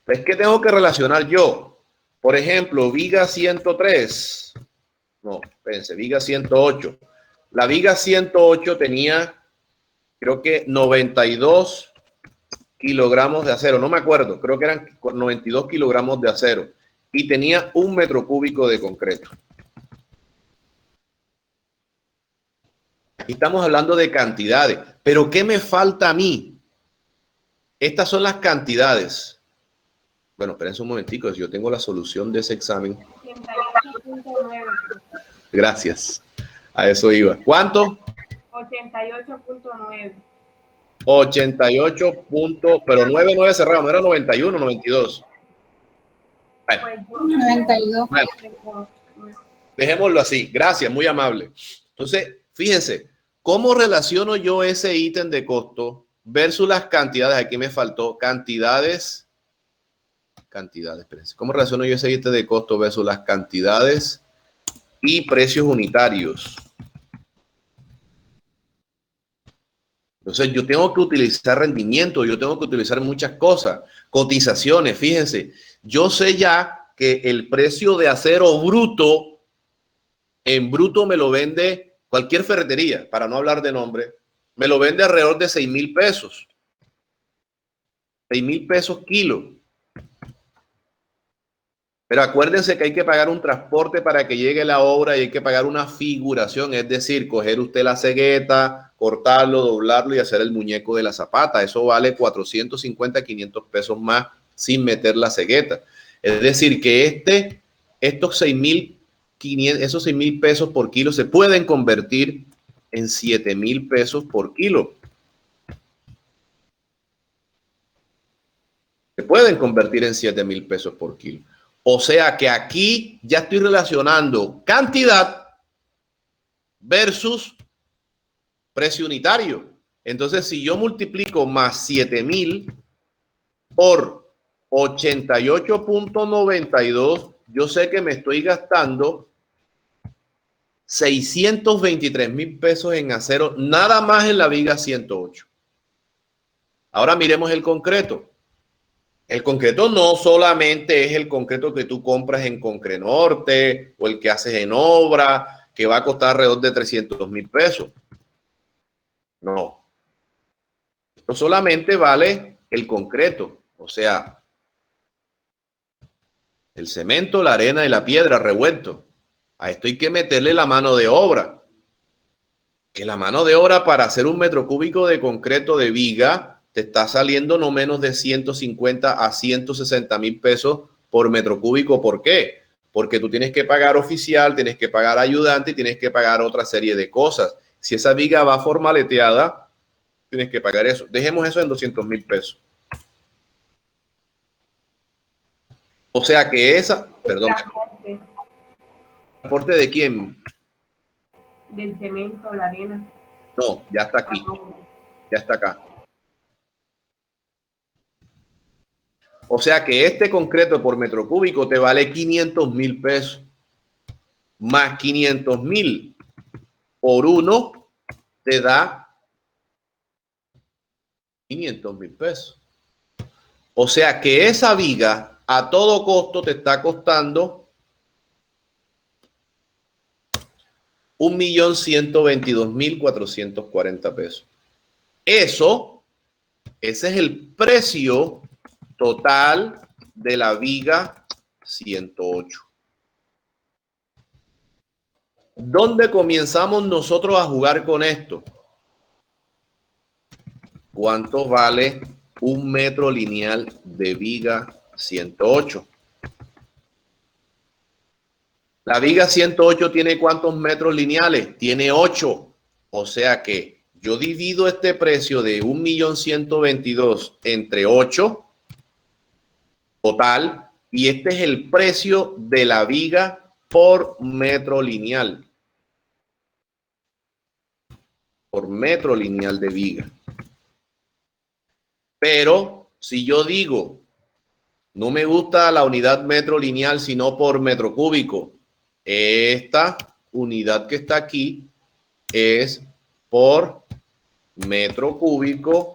Pues, ¿qué tengo que relacionar yo? Por ejemplo, viga 103. No, espérense, viga 108. La viga 108 tenía, creo que 92 kilogramos de acero. No me acuerdo, creo que eran 92 kilogramos de acero. Y tenía 1 metro cúbico de concreto. Aquí estamos hablando de cantidades. Pero ¿qué me falta a mí? Estas son las cantidades. Bueno, espérense un momentico, yo tengo la solución de ese examen. 88.9. Gracias. A eso iba. ¿Cuánto? 88.9. 88 puntos, pero 99 cerrado, no era 91, 92. Bueno, 92. Bueno, dejémoslo así. Gracias, muy amable. Entonces, fíjense, ¿cómo relaciono yo ese ítem de costo versus las cantidades? Aquí me faltó cantidades. Espérense. ¿Cómo relaciono yo ese ítem de costo versus las cantidades y precios unitarios? Entonces, yo tengo que utilizar rendimiento, yo tengo que utilizar muchas cosas, cotizaciones. Fíjense, yo sé ya que el precio de acero bruto, en bruto me lo vende cualquier ferretería, para no hablar de nombre, me lo vende alrededor de 6.000 pesos. 6.000 pesos kilo. Pero acuérdense que hay que pagar un transporte para que llegue la obra y hay que pagar una figuración, es decir, coger usted la cegueta, cortarlo, doblarlo y hacer el muñeco de la zapata. Eso vale 450, 500 pesos más sin meter la cegueta. Es decir, que esos 6.000 pesos por kilo se pueden convertir en 7.000 pesos por kilo. Se pueden convertir en 7.000 pesos por kilo. O sea que aquí ya estoy relacionando cantidad versus precio unitario. Entonces, si yo multiplico más 7.000 por 88.92, yo sé que me estoy gastando 623.000 pesos en acero, nada más en la viga 108. Ahora miremos el concreto. El concreto no solamente es el concreto que tú compras en Concrenorte o el que haces en obra, que va a costar alrededor de 300.000 pesos. No. Esto solamente vale el concreto, o sea, el cemento, la arena y la piedra revuelto. A esto hay que meterle la mano de obra. Que la mano de obra para hacer un metro cúbico de concreto de viga te está saliendo no menos de 150 a 160 mil pesos por metro cúbico. ¿Por qué? Porque tú tienes que pagar oficial, tienes que pagar ayudante y tienes que pagar otra serie de cosas. Si esa viga va formaleteada, tienes que pagar eso. Dejemos eso en 200 mil pesos. O sea que esa, perdón. ¿Transporte de quién? Del cemento, la arena. No, ya está aquí. Ya está acá. O sea que este concreto por metro cúbico te vale 500 mil pesos. Más 500 mil por uno te da 500 mil pesos. O sea que esa viga a todo costo te está costando 1.122.440 pesos. Ese es el precio total de la viga 108. ¿Dónde comenzamos nosotros a jugar con esto? ¿Cuánto vale un metro lineal de viga 108? La viga 108 tiene ¿cuántos metros lineales? Tiene 8. O sea que yo divido este precio de 1.122.000 entre 8 total, y este es el precio de la viga por metro lineal. Por metro lineal de viga. Pero si yo digo, no me gusta la unidad metro lineal, sino por metro cúbico, esta unidad que está aquí es por metro cúbico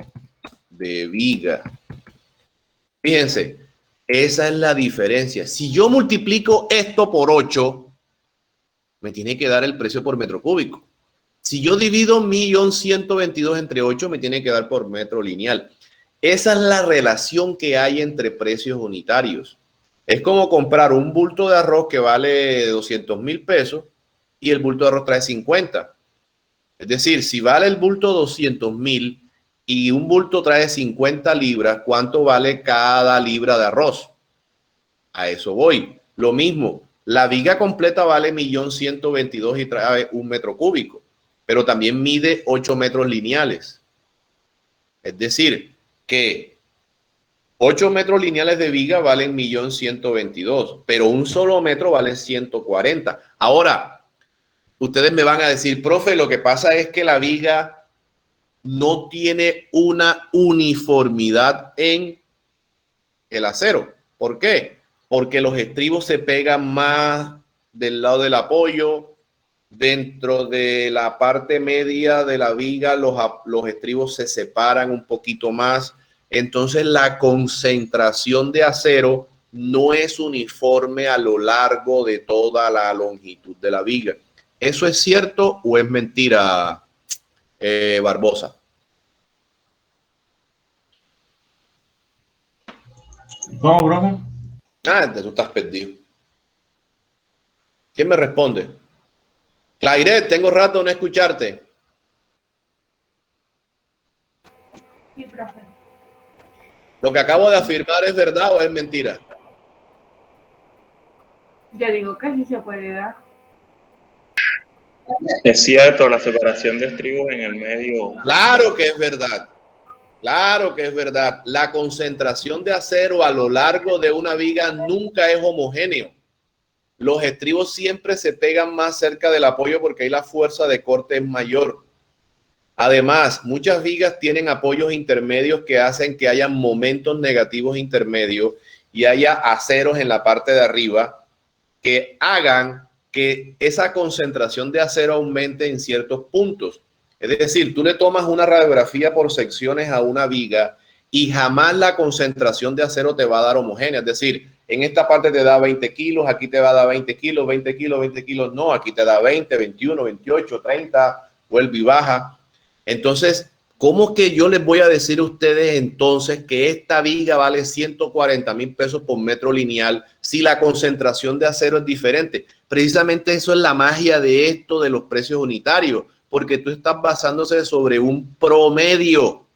de viga. Fíjense, esa es la diferencia. Si yo multiplico esto por 8, me tiene que dar el precio por metro cúbico. Si yo divido 1.122.000 entre 8, me tiene que dar por metro lineal. Esa es la relación que hay entre precios unitarios. Es como comprar un bulto de arroz que vale 200.000 pesos y el bulto de arroz trae 50. Es decir, si vale el bulto 200.000 y un bulto trae 50 libras, ¿cuánto vale cada libra de arroz? A eso voy. Lo mismo, la viga completa vale 1.122.000 y trae un metro cúbico, pero también mide 8 metros lineales. Es decir, que 8 metros lineales de viga valen 1.122.000, pero un solo metro vale 140. Ahora, ustedes me van a decir, profe, lo que pasa es que la viga no tiene una uniformidad en el acero. ¿Por qué? Porque los estribos se pegan más del lado del apoyo. Dentro de la parte media de la viga, los estribos se separan un poquito más. Entonces la concentración de acero no es uniforme a lo largo de toda la longitud de la viga. ¿Eso es cierto o es mentira, Barbosa? ¿Cómo, profe? Tú estás perdido. ¿Quién me responde? Clairet, tengo rato de no escucharte. Sí, profe. ¿Lo que acabo de afirmar es verdad o es mentira? Yo digo que sí se puede dar. Es cierto, la separación de estribos en el medio. Claro que es verdad. Claro que es verdad. La concentración de acero a lo largo de una viga nunca es homogéneo. Los estribos siempre se pegan más cerca del apoyo porque ahí la fuerza de corte es mayor. Además, muchas vigas tienen apoyos intermedios que hacen que haya momentos negativos intermedios y haya aceros en la parte de arriba que hagan que esa concentración de acero aumente en ciertos puntos. Es decir, tú le tomas una radiografía por secciones a una viga y jamás la concentración de acero te va a dar homogénea. Es decir, en esta parte te da 20 kilos, aquí te va a dar 20 kilos, 20 kilos, 20 kilos. No, aquí te da 20, 21, 28, 30, vuelve y baja. Entonces, ¿cómo que yo les voy a decir a ustedes entonces que esta viga vale 140.000 pesos por metro lineal si la concentración de acero es diferente? Precisamente eso es la magia de esto de los precios unitarios, porque tú estás basándose sobre un promedio.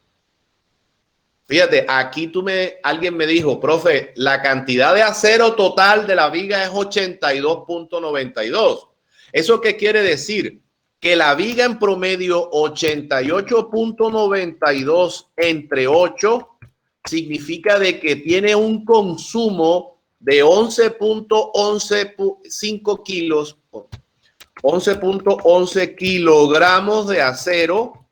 Fíjate, aquí alguien me dijo, profe, la cantidad de acero total de la viga es 82.92. ¿Eso qué quiere decir? Que la viga en promedio 88.92 entre 8 significa de que tiene un consumo de 11.115 kilos, 11.11 kilogramos de acero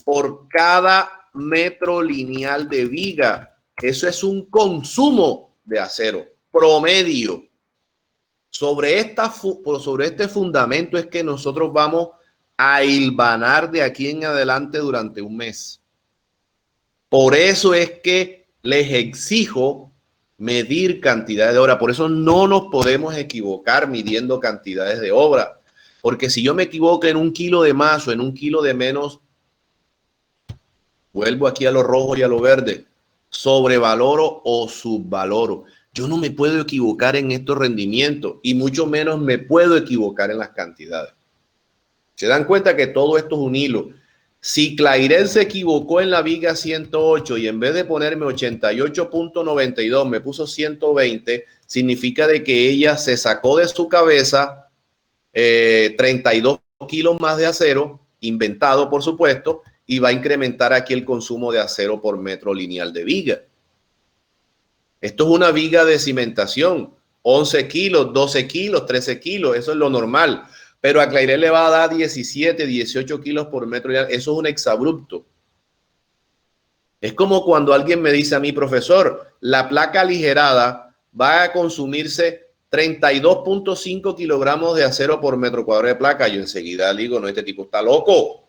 por cada metro lineal de viga. Eso es un consumo de acero promedio. Sobre este fundamento es que nosotros vamos a hilvanar de aquí en adelante durante un mes. Por eso es que les exijo medir cantidades de obra. Por eso no nos podemos equivocar midiendo cantidades de obra. Porque si yo me equivoco en 1 kilo de más o en 1 kilo de menos, vuelvo aquí a lo rojo y a lo verde, sobrevaloro o subvaloro. Yo no me puedo equivocar en estos rendimientos y mucho menos me puedo equivocar en las cantidades. Se dan cuenta que todo esto es un hilo. Si Clairel se equivocó en la viga 108 y en vez de ponerme 88.92 me puso 120, significa de que ella se sacó de su cabeza 32 kilos más de acero, inventado por supuesto, y va a incrementar aquí el consumo de acero por metro lineal de viga. Esto es una viga de cimentación, 11 kilos, 12 kilos, 13 kilos, eso es lo normal. Pero a Clairel le va a dar 17, 18 kilos por metro lineal. Eso es un exabrupto. Es como cuando alguien me dice a mí, profesor, la placa aligerada va a consumirse 32.5 kilogramos de acero por metro cuadrado de placa. Yo enseguida digo, no, este tipo está loco.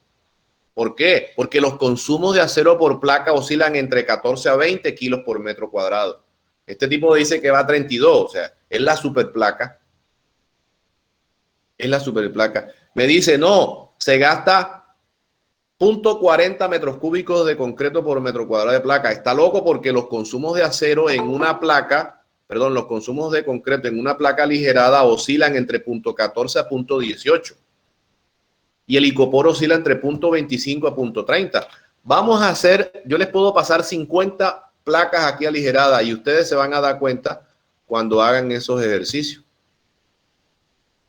¿Por qué? Porque los consumos de acero por placa oscilan entre 14 a 20 kilos por metro cuadrado. Este tipo dice que va a 32, o sea, es la superplaca. Es la superplaca. Me dice, no, se gasta 0.40 metros cúbicos de concreto por metro cuadrado de placa. Está loco porque los consumos de acero en una placa, perdón, los consumos de concreto en una placa aligerada oscilan entre 0.14 a 0.18. Y el icopor oscila entre 0.25 a 0.30. Vamos a hacer, yo les puedo pasar 50 placas aquí aligeradas y ustedes se van a dar cuenta cuando hagan esos ejercicios.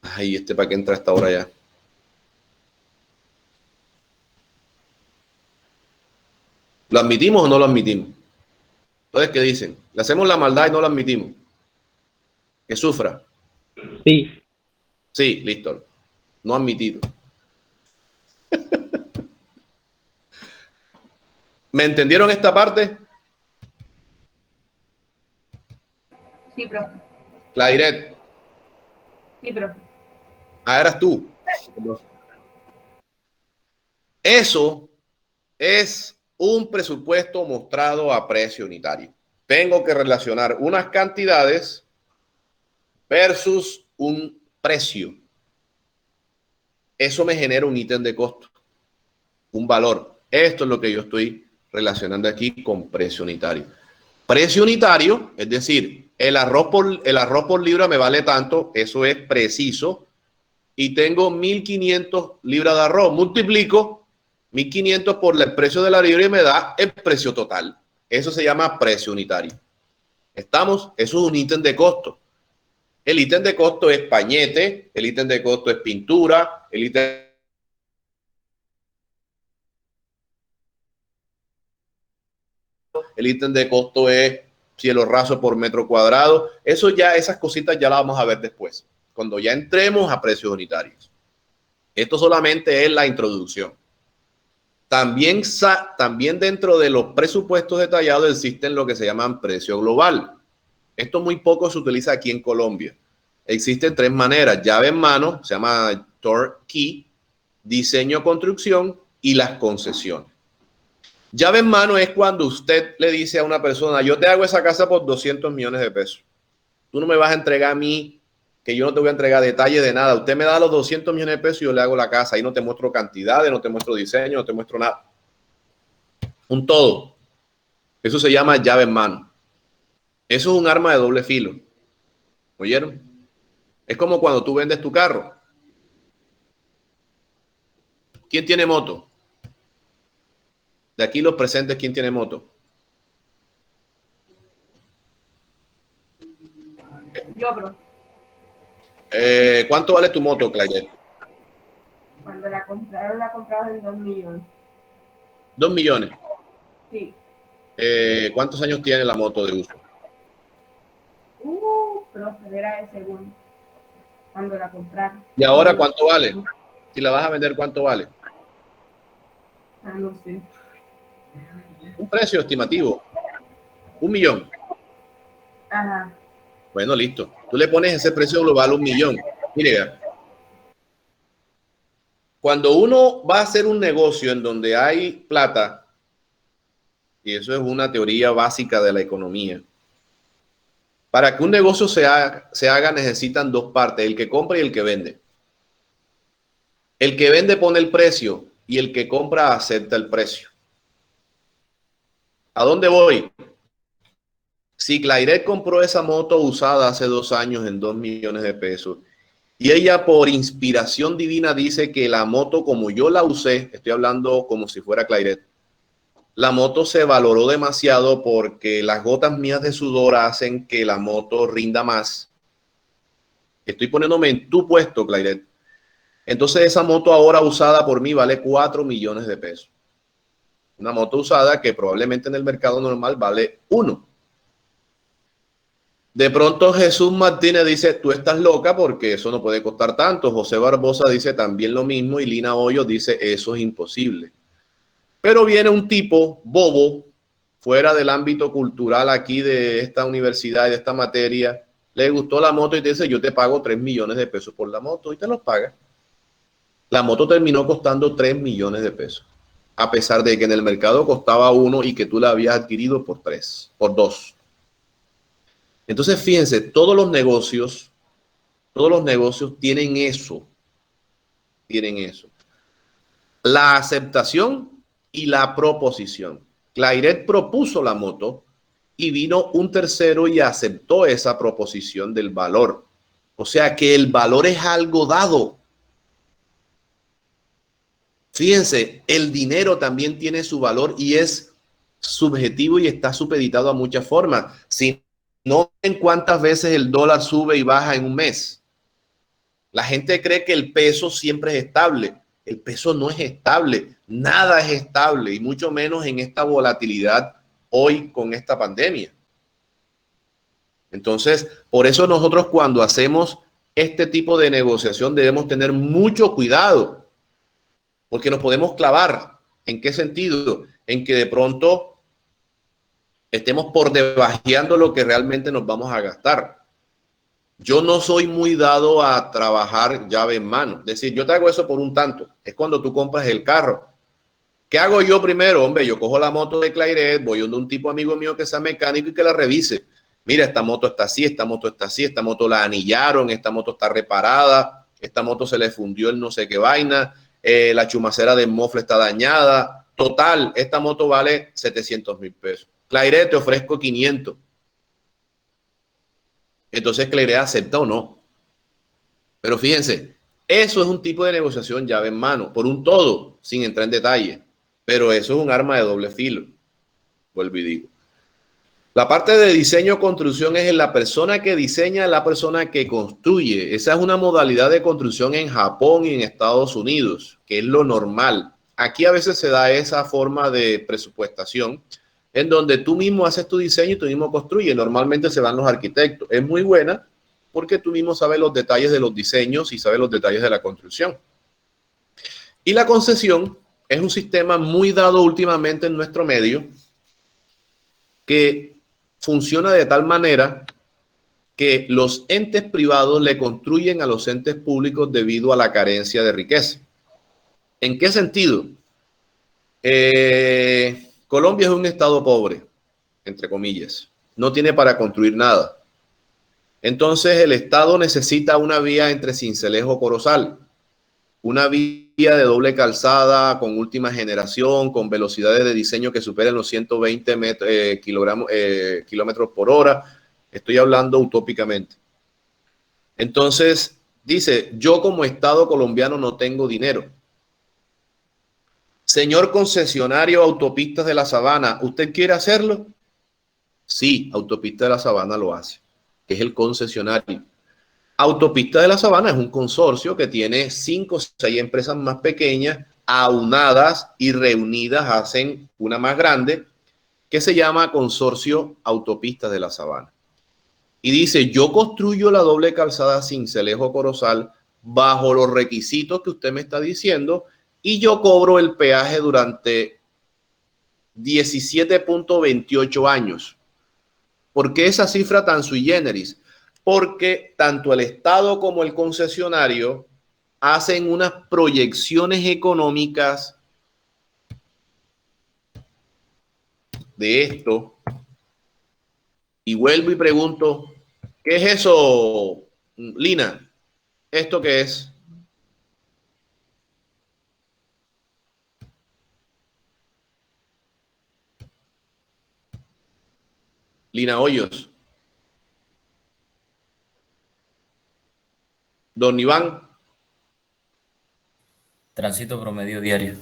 Ay, ¿para qué entra esta hora ya? ¿Lo admitimos o no lo admitimos? Entonces, ¿qué dicen? Le hacemos la maldad y no lo admitimos. Que sufra. Sí. Sí, listo. No admitido. ¿Me entendieron esta parte? Sí, profe. Clairet. Sí, profe. Ah, eras tú. Eso es un presupuesto mostrado a precio unitario. Tengo que relacionar unas cantidades versus un precio. Eso me genera un ítem de costo, un valor. Esto es lo que yo estoy relacionando aquí con precio unitario. Precio unitario, es decir, el arroz por libra me vale tanto, eso es preciso, y tengo 1.500 libras de arroz. Multiplico 1.500 por el precio de la libra y me da el precio total. Eso se llama precio unitario. ¿Estamos? Eso es un ítem de costo. El ítem de costo es pañete, el ítem de costo es pintura, el ítem de costo es cielo raso por metro cuadrado. Eso ya, esas cositas ya las vamos a ver después, cuando ya entremos a precios unitarios. Esto solamente es la introducción. También dentro de los presupuestos detallados existen lo que se llaman precio global. Esto muy poco se utiliza aquí en Colombia. Existen 3 maneras: llave en mano, se llama turnkey, diseño, construcción y las concesiones. Llave en mano es cuando usted le dice a una persona, yo te hago esa casa por 200 millones de pesos. Tú no me vas a entregar a mí, que yo no te voy a entregar detalles de nada. Usted me da los 200 millones de pesos y yo le hago la casa. Ahí no te muestro cantidades, no te muestro diseño, no te muestro nada. Un todo. Eso se llama llave en mano. Eso es un arma de doble filo. ¿Oyeron? Es como cuando tú vendes tu carro. ¿Quién tiene moto? De aquí los presentes, ¿quién tiene moto? Yo, bro. ¿Cuánto vale tu moto, Claire? Cuando la compraron en 2 millones. 2 millones. Sí. ¿Cuántos años tiene la moto de uso? Pero era de segundo. Cuando la compraron. ¿Y ahora cuánto vale? Si la vas a vender, ¿cuánto vale? Ah, no sé. Un precio estimativo. 1 millón. Ajá. Bueno, listo. Tú le pones ese precio global 1 millón. Mire, cuando uno va a hacer un negocio en donde hay plata, y eso es una teoría básica de la economía, para que un negocio se haga necesitan dos partes, el que compra y el que vende. El que vende pone el precio y el que compra acepta el precio. ¿A dónde voy? Si Clairet compró esa moto usada hace 2 años en 2 millones de pesos y ella por inspiración divina dice que la moto como yo la usé, estoy hablando como si fuera Clairet, la moto se valoró demasiado porque las gotas mías de sudor hacen que la moto rinda más. Estoy poniéndome en tu puesto, Clairet. Entonces esa moto ahora usada por mí vale 4 millones de pesos. Una moto usada que probablemente en el mercado normal vale 1. De pronto Jesús Martínez dice, tú estás loca porque eso no puede costar tanto. José Barbosa dice también lo mismo y Lina Hoyos dice, eso es imposible. Pero viene un tipo bobo, fuera del ámbito cultural aquí de esta universidad y de esta materia, le gustó la moto y te dice, yo te pago 3 millones de pesos por la moto y te los paga. La moto terminó costando 3 millones de pesos, a pesar de que en el mercado costaba 1 y que tú la habías adquirido por 2. Entonces, fíjense, todos los negocios tienen eso. La aceptación y la proposición. Clairet propuso la moto y vino un tercero y aceptó esa proposición del valor. O sea que el valor es algo dado. Fíjense, el dinero también tiene su valor y es subjetivo y está supeditado a muchas formas. Si no ven cuántas veces el dólar sube y baja en un mes. La gente cree que el peso siempre es estable. El peso no es estable, nada es estable y mucho menos en esta volatilidad hoy con esta pandemia. Entonces, por eso nosotros cuando hacemos este tipo de negociación debemos tener mucho cuidado porque nos podemos clavar. ¿En qué sentido? En que de pronto estemos por debajeando lo que realmente nos vamos a gastar. Yo no soy muy dado a trabajar llave en mano. Es decir, yo te hago eso por un tanto. Es cuando tú compras el carro. ¿Qué hago yo primero? Hombre, yo cojo la moto de Clairet, voy a un tipo amigo mío que sea mecánico y que la revise. Mira, esta moto está así, esta moto está así, esta moto la anillaron, esta moto está reparada, esta moto se le fundió el no sé qué vaina, la chumacera de mofle está dañada. Total, esta moto vale 700,000 pesos. Clairet, te ofrezco 500. Entonces Clairet acepta o no. Pero fíjense, eso es un tipo de negociación llave en mano, por un todo, sin entrar en detalle. Pero eso es un arma de doble filo. Vuelvo y digo. La parte de diseño construcción es la persona que diseña, la persona que construye. Esa es una modalidad de construcción en Japón y en Estados Unidos, que es lo normal. Aquí a veces se da esa forma de presupuestación en donde tú mismo haces tu diseño y tú mismo construyes. Normalmente se van los arquitectos. Es muy buena porque tú mismo sabes los detalles de los diseños y sabes los detalles de la construcción. Y la concesión es un sistema muy dado últimamente en nuestro medio que funciona de tal manera que los entes privados le construyen a los entes públicos debido a la carencia de riqueza. ¿En qué sentido? Colombia es un estado pobre, entre comillas. No tiene para construir nada. Entonces el estado necesita una vía entre Sincelejo y Corozal. Una vía de doble calzada con última generación, con velocidades de diseño que superen los 120 kilómetros por hora. Estoy hablando utópicamente. Entonces, dice, yo como Estado colombiano no tengo dinero. Señor concesionario Autopistas de la Sabana, ¿usted quiere hacerlo? Sí, Autopista de la Sabana lo hace, es el concesionario. Autopista de la Sabana es un consorcio que tiene 5 o 6 empresas más pequeñas, aunadas y reunidas hacen una más grande, que se llama Consorcio Autopistas de la Sabana. Y dice, yo construyo la doble calzada Sincelejo-Corozal bajo los requisitos que usted me está diciendo y yo cobro el peaje durante 17.28 años. ¿Por qué esa cifra tan sui generis? Porque tanto el Estado como el concesionario hacen unas proyecciones económicas de esto. Y vuelvo y pregunto, ¿qué es eso, Lina? ¿Esto qué es? Lina Hoyos. Don Iván. Tránsito promedio diario.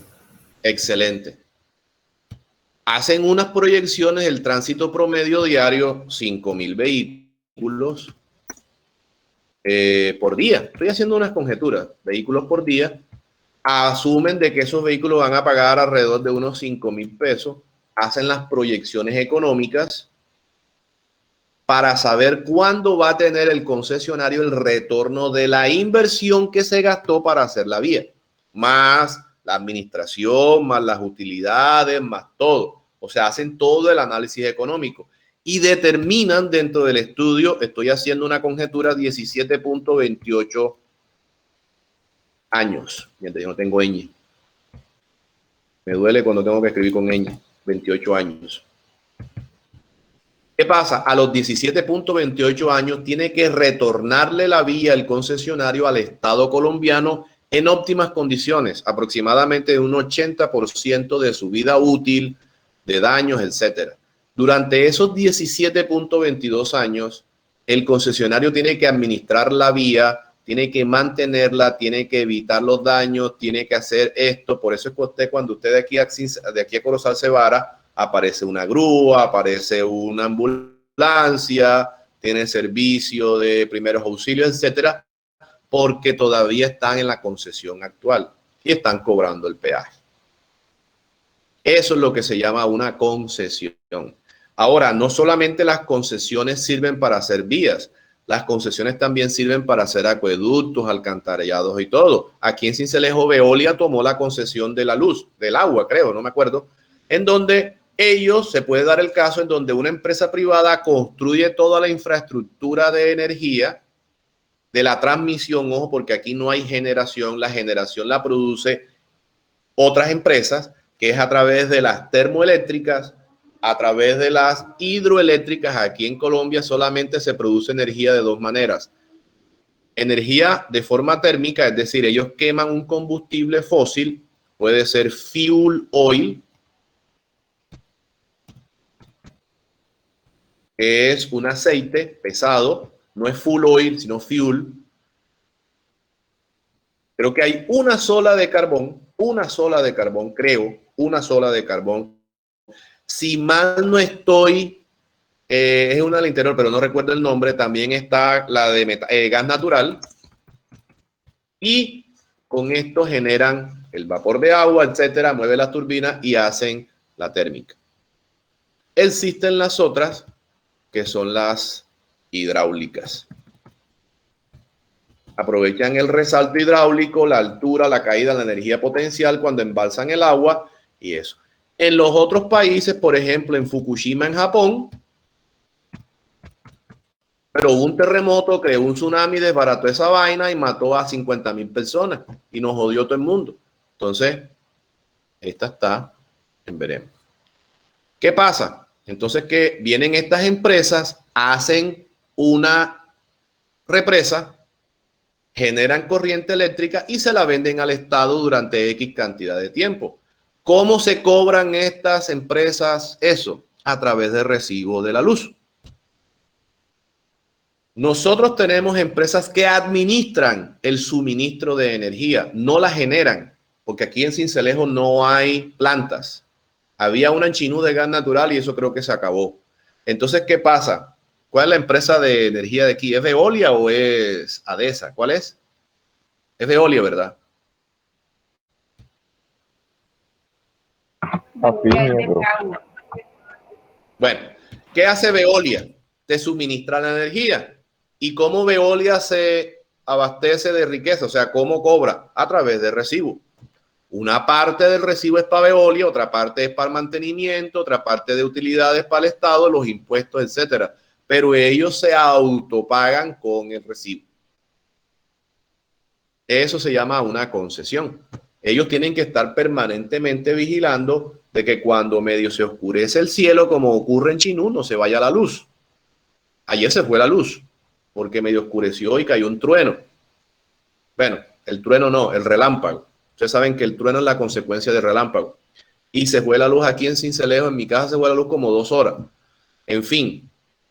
Excelente. Hacen unas proyecciones del tránsito promedio diario, 5.000 vehículos por día. Estoy haciendo unas conjeturas, vehículos por día. Asumen de que esos vehículos van a pagar alrededor de unos 5.000 pesos. Hacen las proyecciones económicas para saber cuándo va a tener el concesionario el retorno de la inversión que se gastó para hacer la vía, más la administración, más las utilidades, más todo. O sea, hacen todo el análisis económico y determinan dentro del estudio, estoy haciendo una conjetura, 17.28 años. Mientras yo no tengo ñ. Me duele cuando tengo que escribir con ñ. 28 años. ¿Qué pasa? A los 17.28 años tiene que retornarle la vía el concesionario al Estado colombiano en óptimas condiciones, aproximadamente un 80% de su vida útil, de daños, etcétera. Durante esos 17.22 años, el concesionario tiene que administrar la vía, tiene que mantenerla, tiene que evitar los daños, tiene que hacer esto. Por eso es que usted, cuando usted de aquí a Corozal se vara, aparece una grúa, aparece una ambulancia, tiene servicio de primeros auxilios, etcétera, porque todavía están en la concesión actual y están cobrando el peaje. Eso es lo que se llama una concesión. Ahora, no solamente las concesiones sirven para hacer vías, las concesiones también sirven para hacer acueductos, alcantarillados y todo. Aquí en Sincelejo, Veolia tomó la concesión de la luz, del agua, creo, no me acuerdo, en donde ellos, se puede dar el caso en donde una empresa privada construye toda la infraestructura de energía, de la transmisión, ojo, porque aquí no hay generación, la generación la produce otras empresas, que es a través de las termoeléctricas, a través de las hidroeléctricas. Aquí en Colombia solamente se produce energía de dos maneras. Energía de forma térmica, es decir, ellos queman un combustible fósil, puede ser fuel oil, que es un aceite pesado, no es full oil, sino fuel. Creo que hay una sola de carbón, creo, una sola de carbón. Si mal no estoy, es una del interior, pero no recuerdo el nombre. También está la de gas natural. Y con esto generan el vapor de agua, etcétera, mueve las turbinas y hacen la térmica. Existen las otras, que son las hidráulicas. Aprovechan el resalto hidráulico, la altura, la caída, la energía potencial cuando embalsan el agua y eso. En los otros países, por ejemplo, en Fukushima, en Japón, pero hubo un terremoto, creó un tsunami, desbarató esa vaina y mató a 50.000 personas y nos jodió todo el mundo. Entonces, esta está en veremos. ¿Qué pasa? Entonces, que vienen estas empresas, hacen una represa, generan corriente eléctrica y se la venden al Estado durante X cantidad de tiempo. ¿Cómo se cobran estas empresas eso? A través de recibo de la luz. Nosotros tenemos empresas que administran el suministro de energía, no la generan. porque aquí en Sincelejo no hay plantas. Había una en Chinú de gas natural y eso creo que se acabó. Entonces, ¿qué pasa? ¿Cuál es la empresa de energía de aquí? ¿Es Veolia o es ADESA? ¿Cuál es? Es Veolia, ¿verdad? Bueno, ¿qué hace Veolia? Te suministra la energía. ¿Y cómo Veolia se abastece de riqueza? O sea, ¿cómo cobra? A través de recibo. Una parte del recibo es para Veolia, otra parte es para el mantenimiento, otra parte de utilidades para el Estado, los impuestos, etcétera. Pero ellos se autopagan con el recibo. Eso se llama una concesión. Ellos tienen que estar permanentemente vigilando de que cuando medio se oscurece el cielo, como ocurre en Chinú, no se vaya la luz. Ayer se fue la luz, porque medio oscureció y cayó un trueno. Bueno, el trueno no, el relámpago. Ustedes saben que el trueno es la consecuencia del relámpago. Y se fue la luz aquí en Sincelejo, en mi casa se fue la luz como 2 horas. En fin,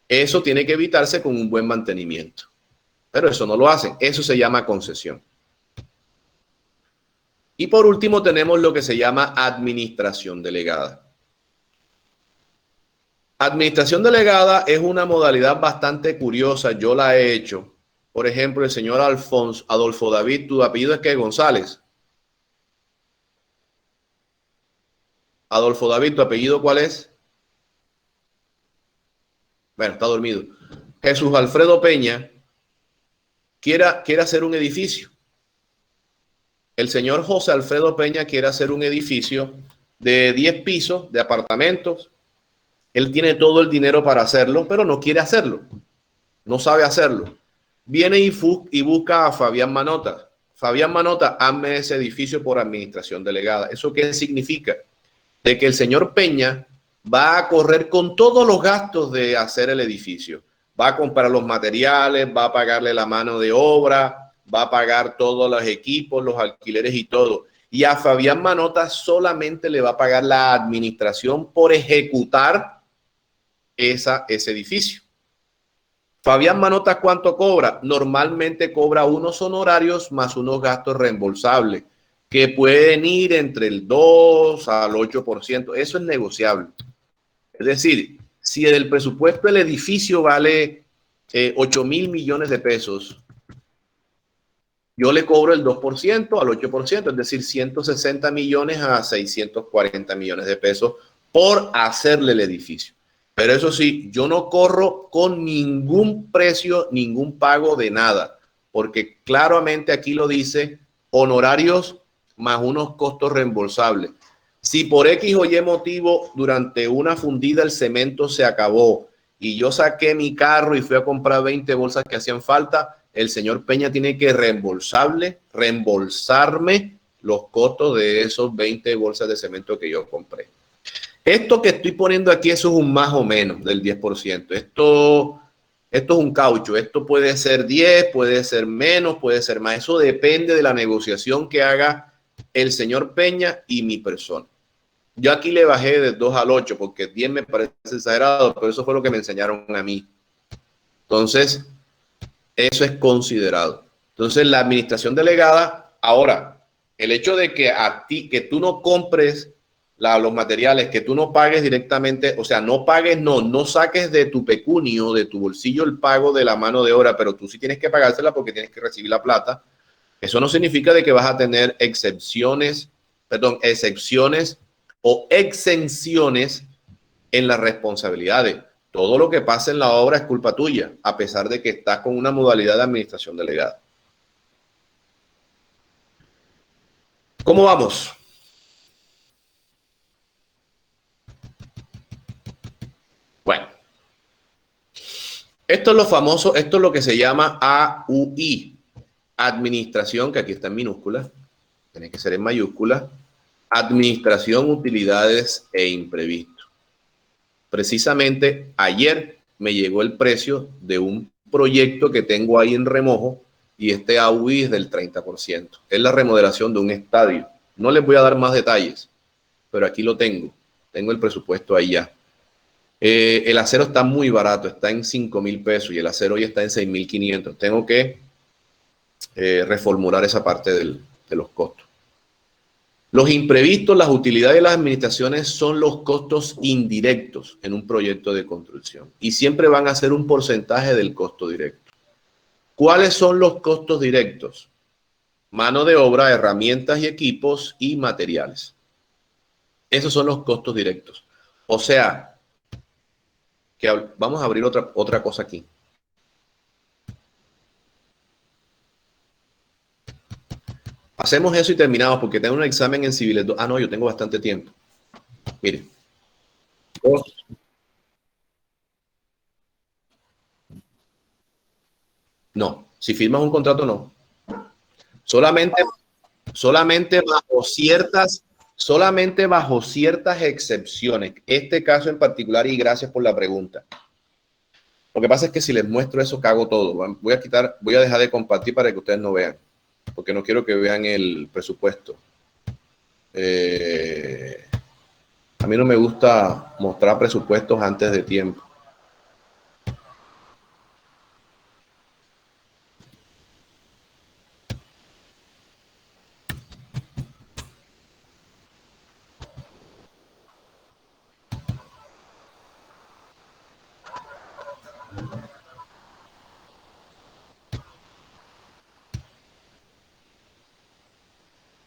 eso tiene que evitarse con un buen mantenimiento. Pero eso no lo hacen, eso se llama concesión. Y por último tenemos lo que se llama administración delegada. Administración delegada es una modalidad bastante curiosa, yo la he hecho. Por ejemplo, el señor Adolfo David, ¿tu apellido es qué? González. Adolfo David, ¿tu apellido cuál es? Bueno, está dormido. Jesús Alfredo Peña quiere hacer un edificio. El señor José Alfredo Peña quiere hacer un edificio de 10 pisos de apartamentos. Él tiene todo el dinero para hacerlo, pero no quiere hacerlo. No sabe hacerlo. Viene y busca a Fabián Manota. Fabián Manota, hazme ese edificio por administración delegada. ¿Eso qué significa? De que el señor Peña va a correr con todos los gastos de hacer el edificio. Va a comprar los materiales, va a pagarle la mano de obra, va a pagar todos los equipos, los alquileres y todo. Y a Fabián Manota solamente le va a pagar la administración por ejecutar ese edificio. Fabián Manota, ¿cuánto cobra? Normalmente cobra unos honorarios más unos gastos reembolsables que pueden ir entre el 2 al 8%. Eso es negociable. Es decir, si del presupuesto del edificio vale 8.000 millones de pesos, yo le cobro el 2% al 8%, es decir, 160 millones a 640 millones de pesos por hacerle el edificio. Pero eso sí, yo no corro con ningún precio, ningún pago de nada, porque claramente aquí lo dice, honorarios más unos costos reembolsables. Si por X o Y motivo durante una fundida el cemento se acabó y yo saqué mi carro y fui a comprar 20 bolsas que hacían falta, el señor Peña tiene que reembolsarme los costos de esos 20 bolsas de cemento que yo compré. Esto que estoy poniendo aquí, eso es un más o menos del 10%. Esto es un caucho. Esto puede ser 10, puede ser menos, puede ser más. Eso depende de la negociación que haga el señor Peña y mi persona. Yo aquí le bajé de 2 al 8 porque 10 me parece exagerado, pero eso fue lo que me enseñaron a mí. Entonces, eso es considerado. Entonces, la administración delegada, ahora, el hecho de que tú no compres los materiales, que tú no pagues directamente, o sea, no saques de tu pecunio, de tu bolsillo el pago de la mano de obra, pero tú sí tienes que pagársela porque tienes que recibir la plata. Eso no significa de que vas a tener excepciones o exenciones en las responsabilidades. Todo lo que pasa en la obra es culpa tuya, a pesar de que estás con una modalidad de administración delegada. ¿Cómo vamos? Bueno, esto es lo que se llama AUI, administración, que aquí está en minúscula, tiene que ser en mayúscula, administración, utilidades e imprevisto. Precisamente ayer me llegó el precio de un proyecto que tengo ahí en remojo y este AUI es del 30%. Es la remodelación de un estadio. No les voy a dar más detalles, pero aquí lo tengo. Tengo el presupuesto ahí ya. El acero está muy barato, está en 5.000 pesos y el acero hoy está en 6.500. Tengo que reformular esa parte de los costos. Los imprevistos, las utilidades de las administraciones son los costos indirectos en un proyecto de construcción y siempre van a ser un porcentaje del costo directo. ¿Cuáles son los costos directos? Mano de obra, herramientas y equipos y materiales. Esos son los costos directos. O sea, que vamos a abrir otra cosa aquí. Hacemos eso y terminamos porque tengo un examen en civiles. Ah, no, yo tengo bastante tiempo. Mire. No, si firmas un contrato, no. Solamente bajo ciertas excepciones. Este caso en particular, y gracias por la pregunta. Lo que pasa es que si les muestro eso, cago todo. Voy a dejar de compartir para que ustedes no vean, porque no quiero que vean el presupuesto. A mí no me gusta mostrar presupuestos antes de tiempo.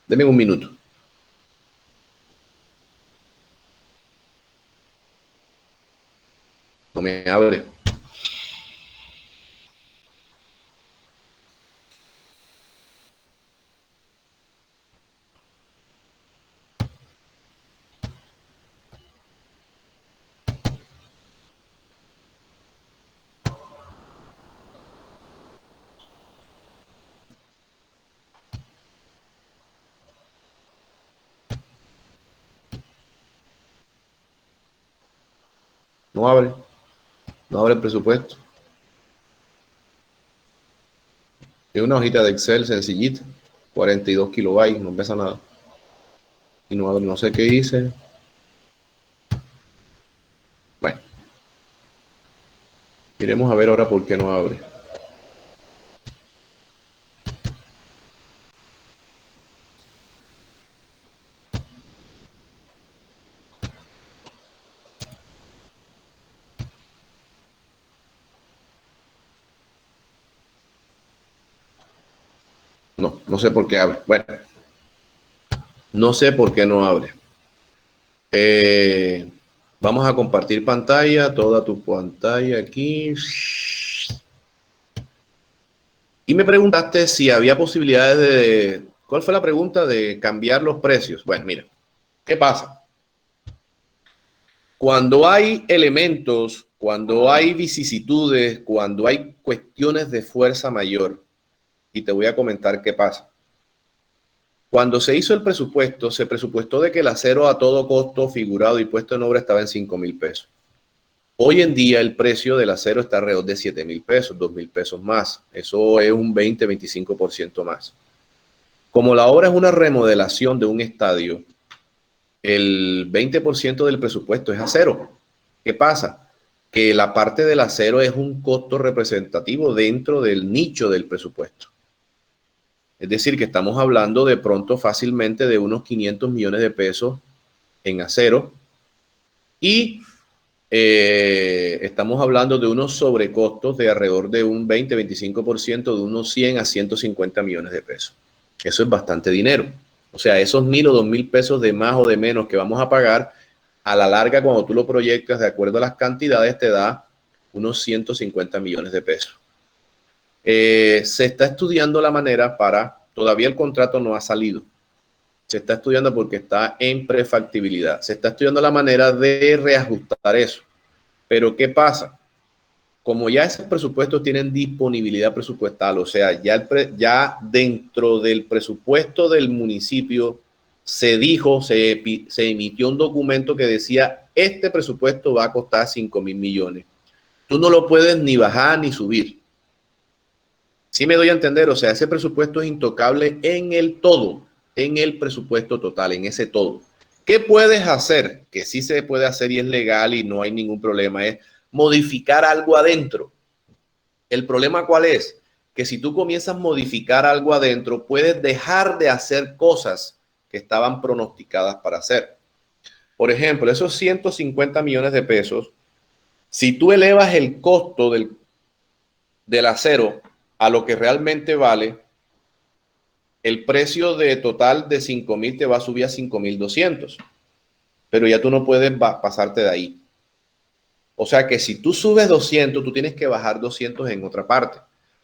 Deme un minuto. No me abre. No abre. No abre el presupuesto. Es una hojita de Excel sencillita. 42 kilobytes, no pesa nada. Y no sé qué hice. Bueno. Iremos a ver ahora por qué no abre. No sé por qué abre. Bueno, no sé por qué no abre. Vamos a compartir pantalla, toda tu pantalla aquí. Y me preguntaste si había posibilidades de... ¿Cuál fue la pregunta? De cambiar los precios. Bueno, mira, ¿qué pasa? Cuando hay elementos, cuando hay vicisitudes, cuando hay cuestiones de fuerza mayor, y te voy a comentar qué pasa. Cuando se hizo el presupuesto, se presupuestó de que el acero a todo costo figurado y puesto en obra estaba en 5,000 pesos. Hoy en día el precio del acero está alrededor de 7,000 pesos, 2,000 pesos más. Eso es un 20-25% más. Como la obra es una remodelación de un estadio, el 20% del presupuesto es acero. ¿Qué pasa? Que la parte del acero es un costo representativo dentro del nicho del presupuesto. Es decir, que estamos hablando de pronto fácilmente de unos 500 millones de pesos en acero y estamos hablando de unos sobrecostos de alrededor de un 20-25%, de unos 100 a 150 millones de pesos. Eso es bastante dinero. O sea, esos 1,000 o 2,000 pesos de más o de menos que vamos a pagar, a la larga, cuando tú lo proyectas de acuerdo a las cantidades, te da unos 150 millones de pesos. Se está estudiando la manera todavía el contrato no ha salido. Se está estudiando porque está en prefactibilidad. Se está estudiando la manera de reajustar eso. Pero ¿qué pasa? Como ya esos presupuestos tienen disponibilidad presupuestal, o sea, ya dentro del presupuesto del municipio se emitió un documento que decía, este presupuesto va a costar 5,000 millones. Tú no lo puedes ni bajar ni subir. Sí me doy a entender, o sea, ese presupuesto es intocable en el todo, en el presupuesto total, en ese todo. ¿Qué puedes hacer? Que sí se puede hacer y es legal y no hay ningún problema, es modificar algo adentro. ¿El problema cuál es? Que si tú comienzas a modificar algo adentro, puedes dejar de hacer cosas que estaban pronosticadas para hacer. Por ejemplo, esos 150 millones de pesos, si tú elevas el costo del acero a lo que realmente vale, el precio de total de 5.000 te va a subir a 5.200, pero ya tú no puedes pasarte de ahí. O sea que si tú subes 200, tú tienes que bajar 200 en otra parte.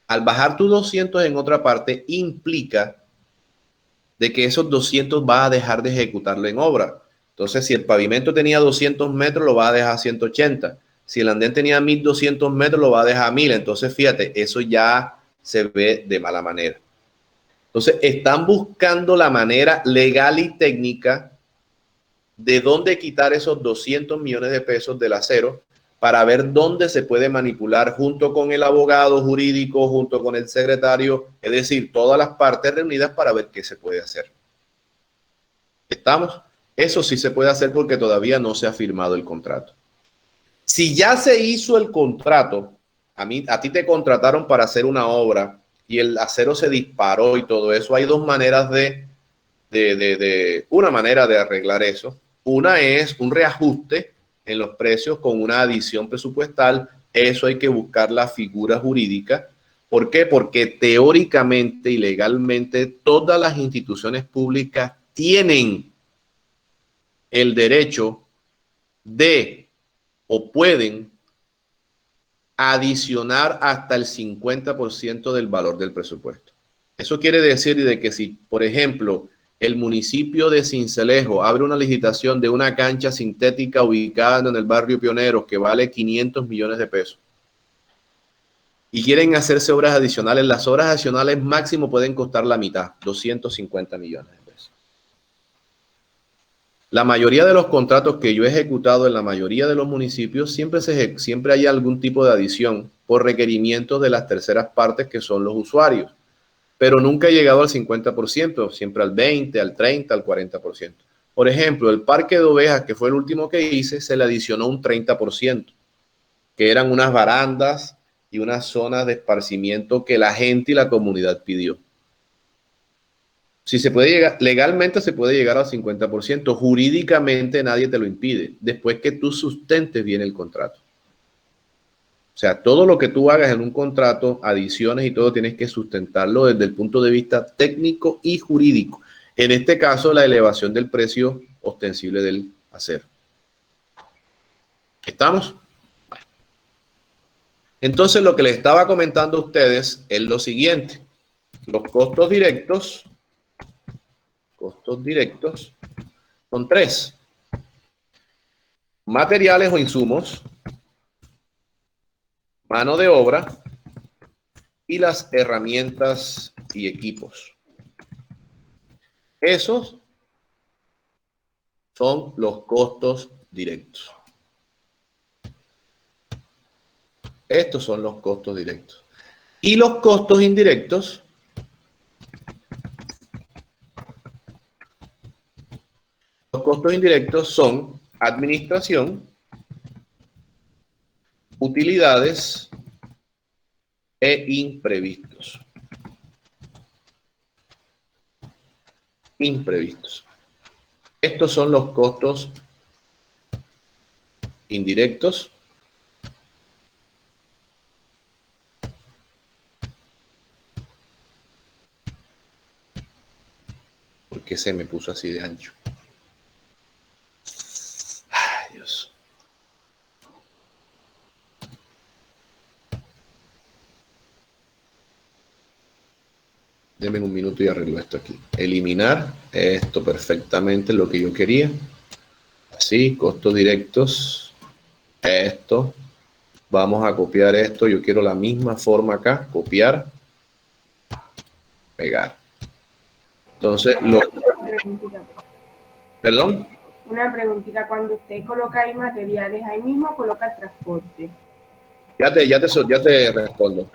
Al bajar tus 200 en otra parte implica de que esos 200 va a dejar de ejecutarlo en obra. Entonces, si el pavimento tenía 200 metros, lo va a dejar a 180. Si el andén tenía 1.200 metros, lo va a dejar a 1.000. Entonces, fíjate, eso ya se ve de mala manera. Entonces, están buscando la manera legal y técnica de dónde quitar esos 200 millones de pesos del acero para ver dónde se puede manipular junto con el abogado jurídico, junto con el secretario, es decir, todas las partes reunidas para ver qué se puede hacer. ¿Estamos? Eso sí se puede hacer porque todavía no se ha firmado el contrato. Si ya se hizo el contrato, a ti te contrataron para hacer una obra y el acero se disparó y todo eso, hay dos maneras una manera de arreglar eso. Una es un reajuste en los precios con una adición presupuestal. Eso hay que buscar la figura jurídica. ¿Por qué? Porque teóricamente y legalmente todas las instituciones públicas tienen el derecho de o pueden adicionar hasta el 50% del valor del presupuesto. Eso quiere decir de que si, por ejemplo, el municipio de Sincelejo abre una licitación de una cancha sintética ubicada en el barrio Pioneros que vale 500 millones de pesos y quieren hacerse obras adicionales, las obras adicionales máximo pueden costar la mitad, 250 millones de pesos. La mayoría de los contratos que yo he ejecutado en la mayoría de los municipios siempre hay algún tipo de adición por requerimientos de las terceras partes que son los usuarios. Pero nunca he llegado al 50%, siempre al 20%, al 30%, al 40%. Por ejemplo, el Parque de Ovejas, que fue el último que hice, se le adicionó un 30%, que eran unas barandas y unas zonas de esparcimiento que la gente y la comunidad pidió. Si se puede llegar, legalmente se puede llegar al 50%, jurídicamente nadie te lo impide, después que tú sustentes bien el contrato. O sea, todo lo que tú hagas en un contrato, adiciones y todo, tienes que sustentarlo desde el punto de vista técnico y jurídico. En este caso, la elevación del precio ostensible del acero. ¿Estamos? Entonces, lo que les estaba comentando a ustedes es lo siguiente. Los costos directos son tres. Materiales o insumos, mano de obra y las herramientas y equipos. Esos son los costos directos. Estos son los costos directos. Y los costos indirectos son administración, utilidades e imprevistos. Estos son los costos indirectos. ¿Por qué se me puso así de ancho? Ay, Dios. Denme un minuto y arreglo esto aquí. Eliminar esto perfectamente, lo que yo quería. Así, costos directos. Esto. Vamos a copiar esto. Yo quiero la misma forma acá. Copiar. Pegar. Entonces, ¿Perdón? Una preguntita. Cuando usted coloca ahí materiales, ahí mismo coloca el transporte. Ya te respondo.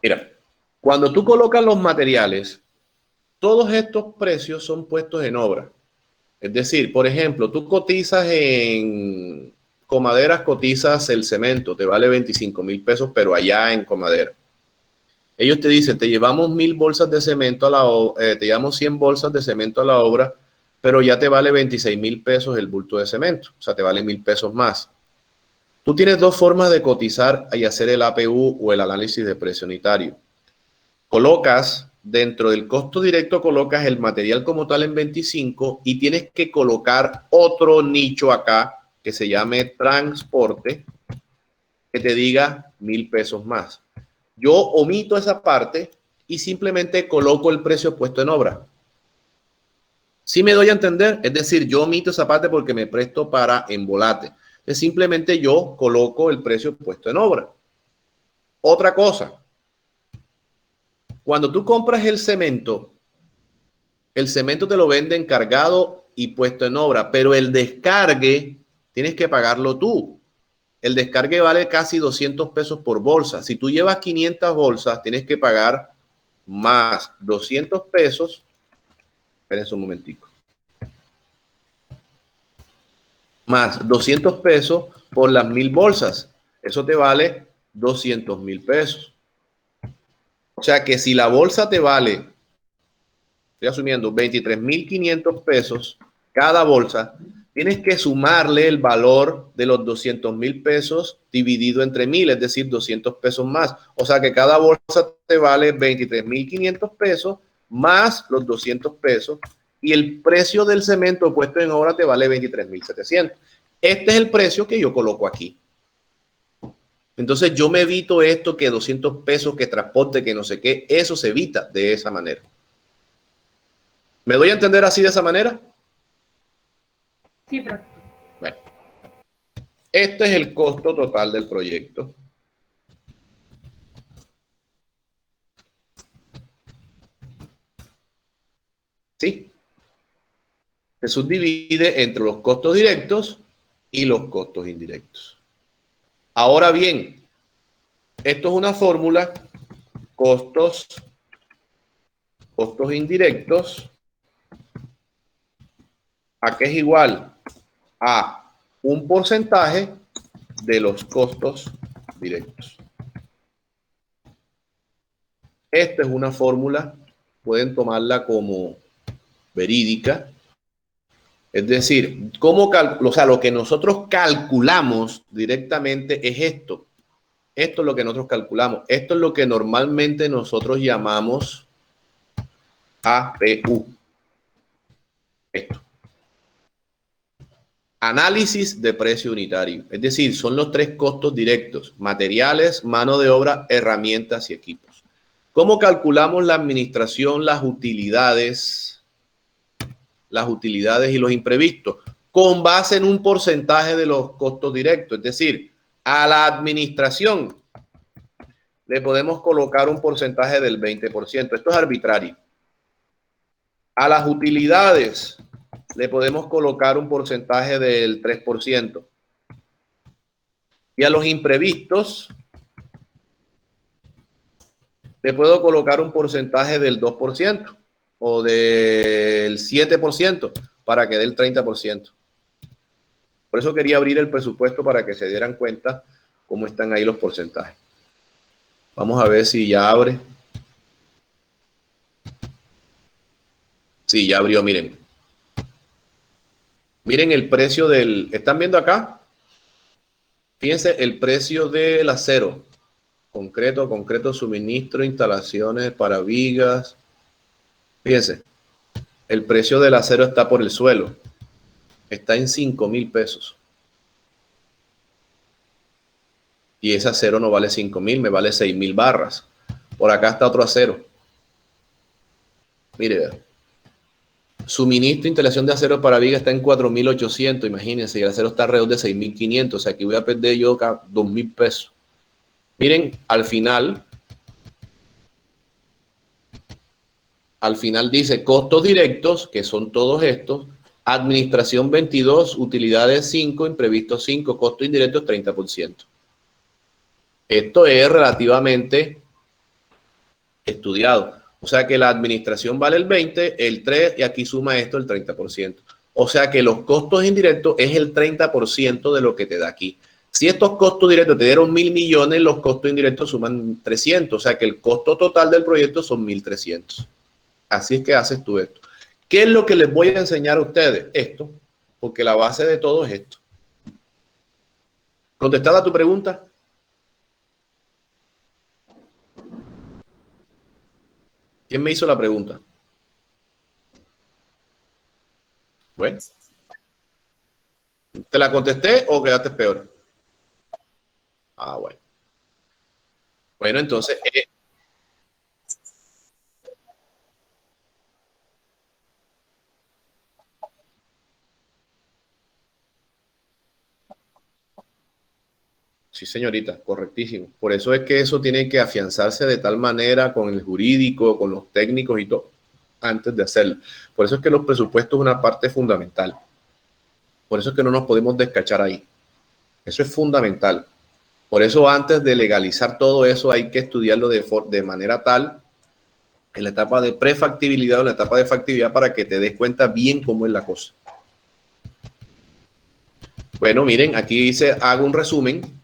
Mira, cuando tú colocas los materiales, todos estos precios son puestos en obra. Es decir, por ejemplo, tú cotizas Comaderas cotizas el cemento, te vale 25,000 pesos, pero allá en Comadera. Ellos te dicen, te llevamos 1,000 bolsas de cemento a la obra, te llevamos 100 bolsas de cemento a la obra, pero ya te vale 26,000 pesos el bulto de cemento, o sea, te vale 1,000 pesos más. Tú tienes dos formas de cotizar y hacer el APU o el análisis de precio unitario. Colocas dentro del costo directo, colocas el material como tal en 25 y tienes que colocar otro nicho acá que se llame transporte, que te diga 1,000 pesos más. Yo omito esa parte y simplemente coloco el precio puesto en obra. ¿Sí me doy a entender? Es decir, yo omito esa parte porque me presto para embolate. Simplemente yo coloco el precio puesto en obra. Otra cosa, cuando tú compras el cemento te lo venden cargado y puesto en obra, pero el descargue tienes que pagarlo tú. El descargue vale casi 200 pesos por bolsa. Si tú llevas 500 bolsas, tienes que pagar más 200 pesos. Espérense un momentico. Más 200 pesos por las 1,000 bolsas. Eso te vale 200,000 pesos. O sea que si la bolsa te vale, estoy asumiendo, 23,500 pesos cada bolsa, tienes que sumarle el valor de los 200,000 pesos dividido entre 1,000, es decir, 200 pesos más. O sea que cada bolsa te vale 23,500 pesos más los 200 pesos. Y el precio del cemento puesto en obra te vale 23,700. Este es el precio que yo coloco aquí. Entonces yo me evito esto, que 200 pesos, que transporte, que no sé qué. Eso se evita de esa manera. ¿Me doy a entender así de esa manera? Sí, profe. Bueno, este es el costo total del proyecto. ¿Sí? Se subdivide entre los costos directos y los costos indirectos. Ahora bien, esto es una fórmula, costos indirectos, a que es igual a un porcentaje de los costos directos. Esta es una fórmula, pueden tomarla como verídica. Es decir, lo que nosotros calculamos directamente es esto. Esto es lo que nosotros calculamos. Esto es lo que normalmente nosotros llamamos APU. Esto. Análisis de precio unitario. Es decir, son los tres costos directos: materiales, mano de obra, herramientas y equipos. ¿Cómo calculamos la administración, las utilidades y los imprevistos? Con base en un porcentaje de los costos directos. Es decir, a la administración le podemos colocar un porcentaje del 20%. Esto es arbitrario. A las utilidades le podemos colocar un porcentaje del 3%. Y a los imprevistos le puedo colocar un porcentaje del 2%. O del 7% para que dé el 30%. Por eso quería abrir el presupuesto para que se dieran cuenta cómo están ahí los porcentajes. Vamos a ver si ya abre. Sí, ya abrió, miren. Miren el precio del... ¿Están viendo acá? Fíjense el precio del acero. Concreto, suministro, instalaciones para vigas. Fíjense, el precio del acero está por el suelo. Está en 5,000 pesos. Y ese acero no vale 5,000, me vale 6,000 barras. Por acá está otro acero. Mire, suministro, instalación de acero para viga está en 4,800, imagínense. Y el acero está alrededor de 6,500. O sea, que voy a perder yo acá 2,000 pesos. Miren, al final dice costos directos, que son todos estos, administración 22, utilidades 5, imprevistos 5, costos indirectos 30%. Esto es relativamente estudiado. O sea que la administración vale el 20, el 3 y aquí suma esto el 30%. O sea que los costos indirectos es el 30% de lo que te da aquí. Si estos costos directos te dieron 1.000 millones, los costos indirectos suman 300. O sea que el costo total del proyecto son 1.300. Así es que haces tú esto. ¿Qué es lo que les voy a enseñar a ustedes? Esto, porque la base de todo es esto. ¿Contestada tu pregunta? ¿Quién me hizo la pregunta? Bueno. ¿Te la contesté o quedaste peor? Ah, bueno. Bueno, entonces... sí, señorita, correctísimo. Por eso es que eso tiene que afianzarse de tal manera con el jurídico, con los técnicos y todo, antes de hacerlo. Por eso es que los presupuestos es una parte fundamental. Por eso es que no nos podemos descachar ahí. Eso es fundamental. Por eso antes de legalizar todo eso hay que estudiarlo de manera tal, en la etapa de prefactibilidad o en la etapa de factibilidad, para que te des cuenta bien cómo es la cosa. Bueno, miren, aquí dice, hago un resumen.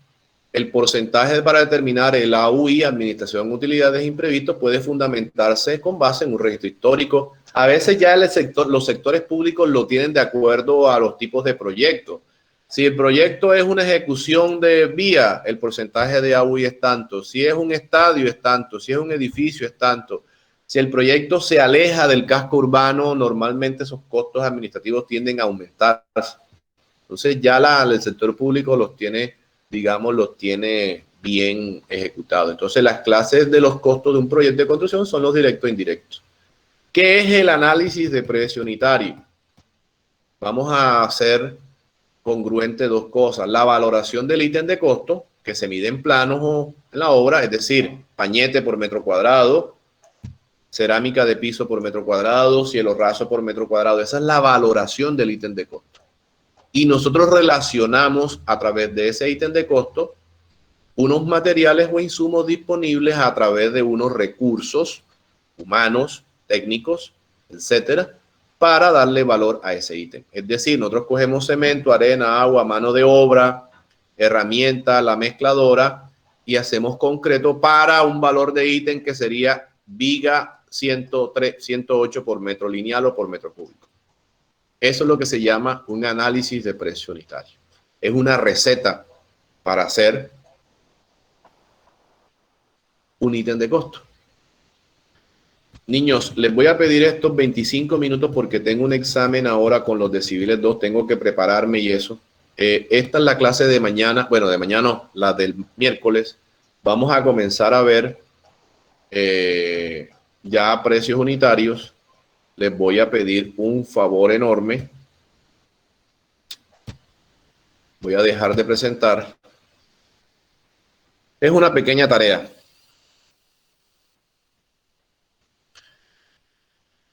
El porcentaje para determinar el AUI, Administración de Utilidades Imprevistos, puede fundamentarse con base en un registro histórico. A veces ya los sectores públicos lo tienen de acuerdo a los tipos de proyectos. Si el proyecto es una ejecución de vía, el porcentaje de AUI es tanto. Si es un estadio, es tanto. Si es un edificio, es tanto. Si el proyecto se aleja del casco urbano, normalmente esos costos administrativos tienden a aumentar. Entonces ya el sector público los tiene, digamos, los tiene bien ejecutados. Entonces las clases de los costos de un proyecto de construcción son los directos e indirectos. ¿Qué es el análisis de precio unitario? Vamos a hacer congruente dos cosas. La valoración del ítem de costo, que se mide en planos o en la obra, es decir, pañete por metro cuadrado, cerámica de piso por metro cuadrado, cielo raso por metro cuadrado. Esa es la valoración del ítem de costo. Y nosotros relacionamos a través de ese ítem de costo unos materiales o insumos disponibles a través de unos recursos humanos, técnicos, etcétera, para darle valor a ese ítem. Es decir, nosotros cogemos cemento, arena, agua, mano de obra, herramienta, la mezcladora y hacemos concreto para un valor de ítem que sería viga 108 por metro lineal o por metro cúbico. Eso es lo que se llama un análisis de precio unitario. Es una receta para hacer un ítem de costo. Niños, les voy a pedir estos 25 minutos porque tengo un examen ahora con los de Civiles 2, tengo que prepararme y eso. Esta es la clase de mañana, bueno, de mañana no, la del miércoles. Vamos a comenzar a ver ya precios unitarios. Les voy a pedir un favor enorme. Voy a dejar de presentar. Es una pequeña tarea.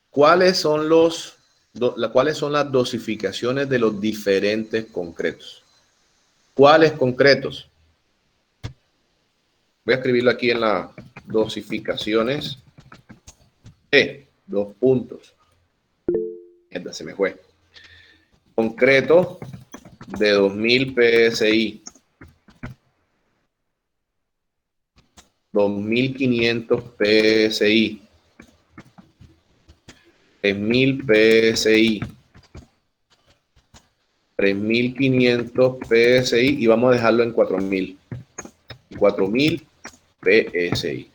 ¿Cuáles son las dosificaciones de los diferentes concretos? ¿Cuáles concretos? Voy a escribirlo aquí en las dosificaciones. Dos puntos. Mierda, se me fue. Concreto de 2000 PSI. 2500 PSI. 3000 PSI. 3500 PSI y vamos a dejarlo en 4000. 4000 PSI.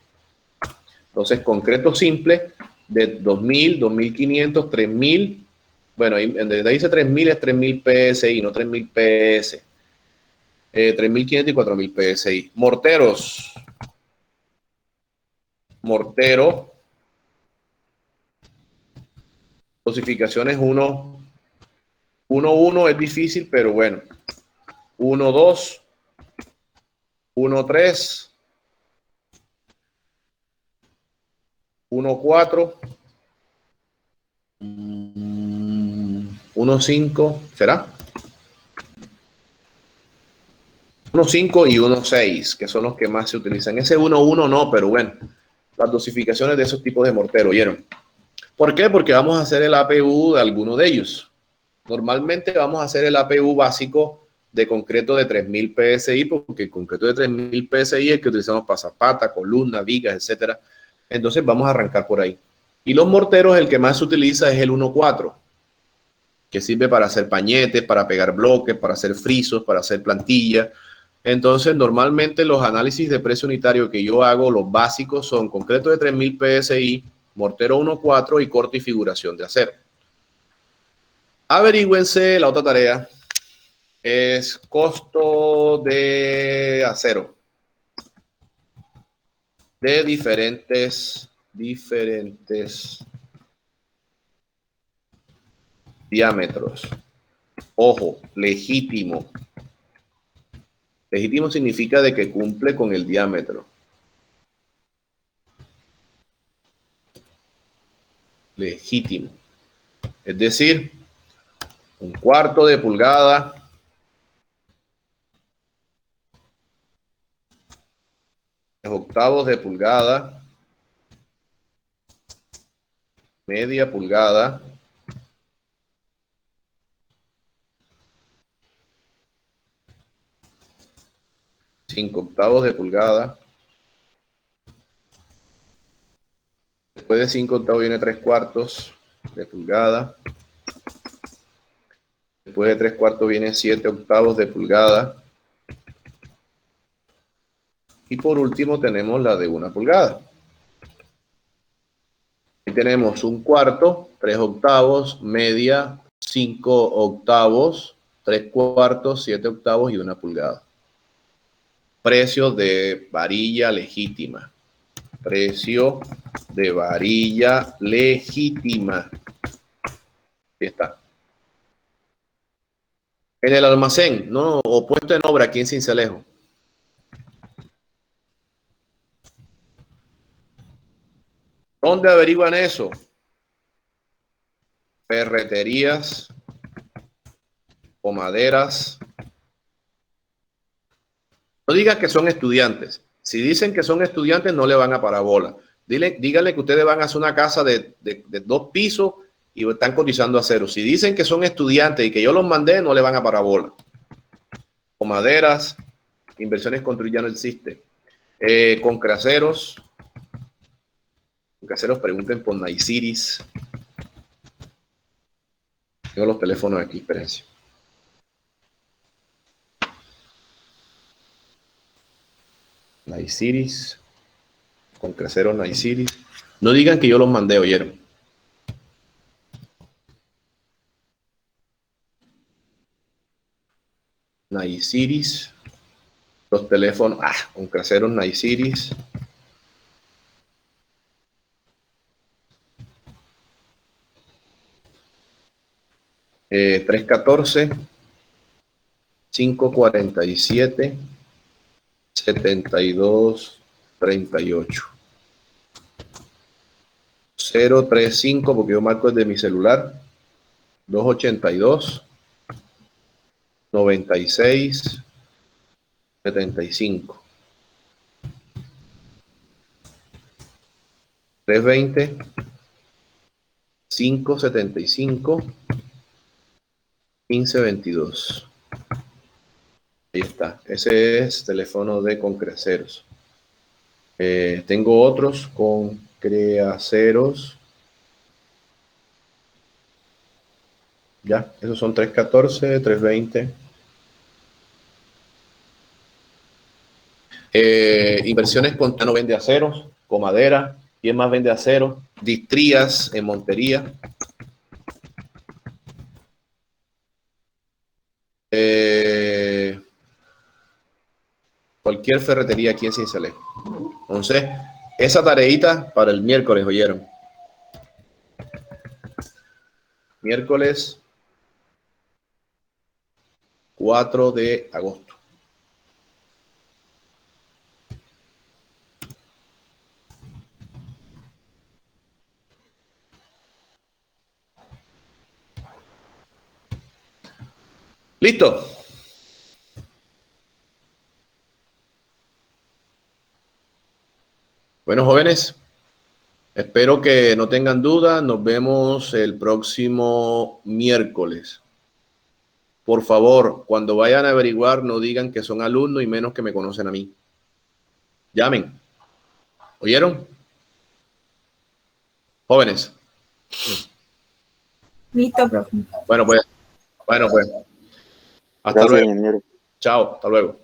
Entonces, concreto simple de 2000, 2500, 3000. Bueno, ahí donde dice 3000 es 3000 PSI, no 3000 PS. 3500 y 4000 PSI. Morteros. Mortero. Dosificaciones 1. 1 es difícil, pero bueno. 1, 2. 1, 3. 1, 4, 1, 5, ¿será? 1, 5 y 1, 6, que son los que más se utilizan. Ese 1, 1 no, pero bueno, las dosificaciones de esos tipos de mortero, ¿oyeron? ¿Por qué? Porque vamos a hacer el APU de alguno de ellos. Normalmente vamos a hacer el APU básico de concreto de 3000 PSI, porque el concreto de 3000 PSI es el que utilizamos para zapata, columna, vigas, etcétera. Entonces vamos a arrancar por ahí. Y los morteros, el que más se utiliza es el 1.4, que sirve para hacer pañetes, para pegar bloques, para hacer frisos, para hacer plantillas. Entonces, normalmente los análisis de precio unitario que yo hago, los básicos, son concreto de 3000 PSI, mortero 1.4 y corte y figuración de acero. Averígüense, la otra tarea es costo de acero de diferentes diámetros. Ojo, legítimo. Legítimo significa de que cumple con el diámetro. Legítimo. Es decir, 1/4 de pulgada, octavos de pulgada, media pulgada, cinco octavos de pulgada. Después de 5 octavos viene 3/4 de pulgada. Después de 3/4 viene 7 octavos de pulgada. Y por último tenemos la de 1 pulgada. Aquí tenemos 1/4, 3 octavos, media, 5 octavos, 3/4, 7 octavos y 1 pulgada. Precio de varilla legítima. Precio de varilla legítima. Ahí está. En el almacén, ¿no? O puesto en obra aquí en Sincelejo. ¿Dónde averiguan eso? Ferreterías o maderas. No digan que son estudiantes. Si dicen que son estudiantes, no le van a parar bola. Díganle que ustedes van a hacer una casa de 2 pisos y están cotizando acero. Si dicen que son estudiantes y que yo los mandé, no le van a parar bola. O maderas, Inversiones Construir ya no existe. Con craceros. Caseros, pregunten por Naisiris. Tengo los teléfonos aquí, espérense. Naisiris. Con Caseros Naisiris. No digan que yo los mandé, ¿oyeron? Naisiris. Los teléfonos. Con Caseros Naisiris. 314-547-7238. 035, porque yo marco desde mi celular. 282-96-75. 320-575-1522. Ahí está. Ese es teléfono de Concreaceros. Tengo otros con Creaceros. Ya, esos son 314, 320. Inversiones Contano vende aceros, con madera. ¿Quién más vende acero? Distrías en Montería. Cualquier ferretería aquí en Sincelejo. Entonces, esa tareita para el miércoles, ¿oyeron? Miércoles 4 de agosto. ¿Listo? Bueno, jóvenes, espero que no tengan duda. Nos vemos el próximo miércoles. Por favor, cuando vayan a averiguar, no digan que son alumnos y menos que me conocen a mí. Llamen. ¿Oyeron? Jóvenes. Listo, profe. Bueno, pues. Hasta Gracias, luego. ingeniero. Chao, hasta luego.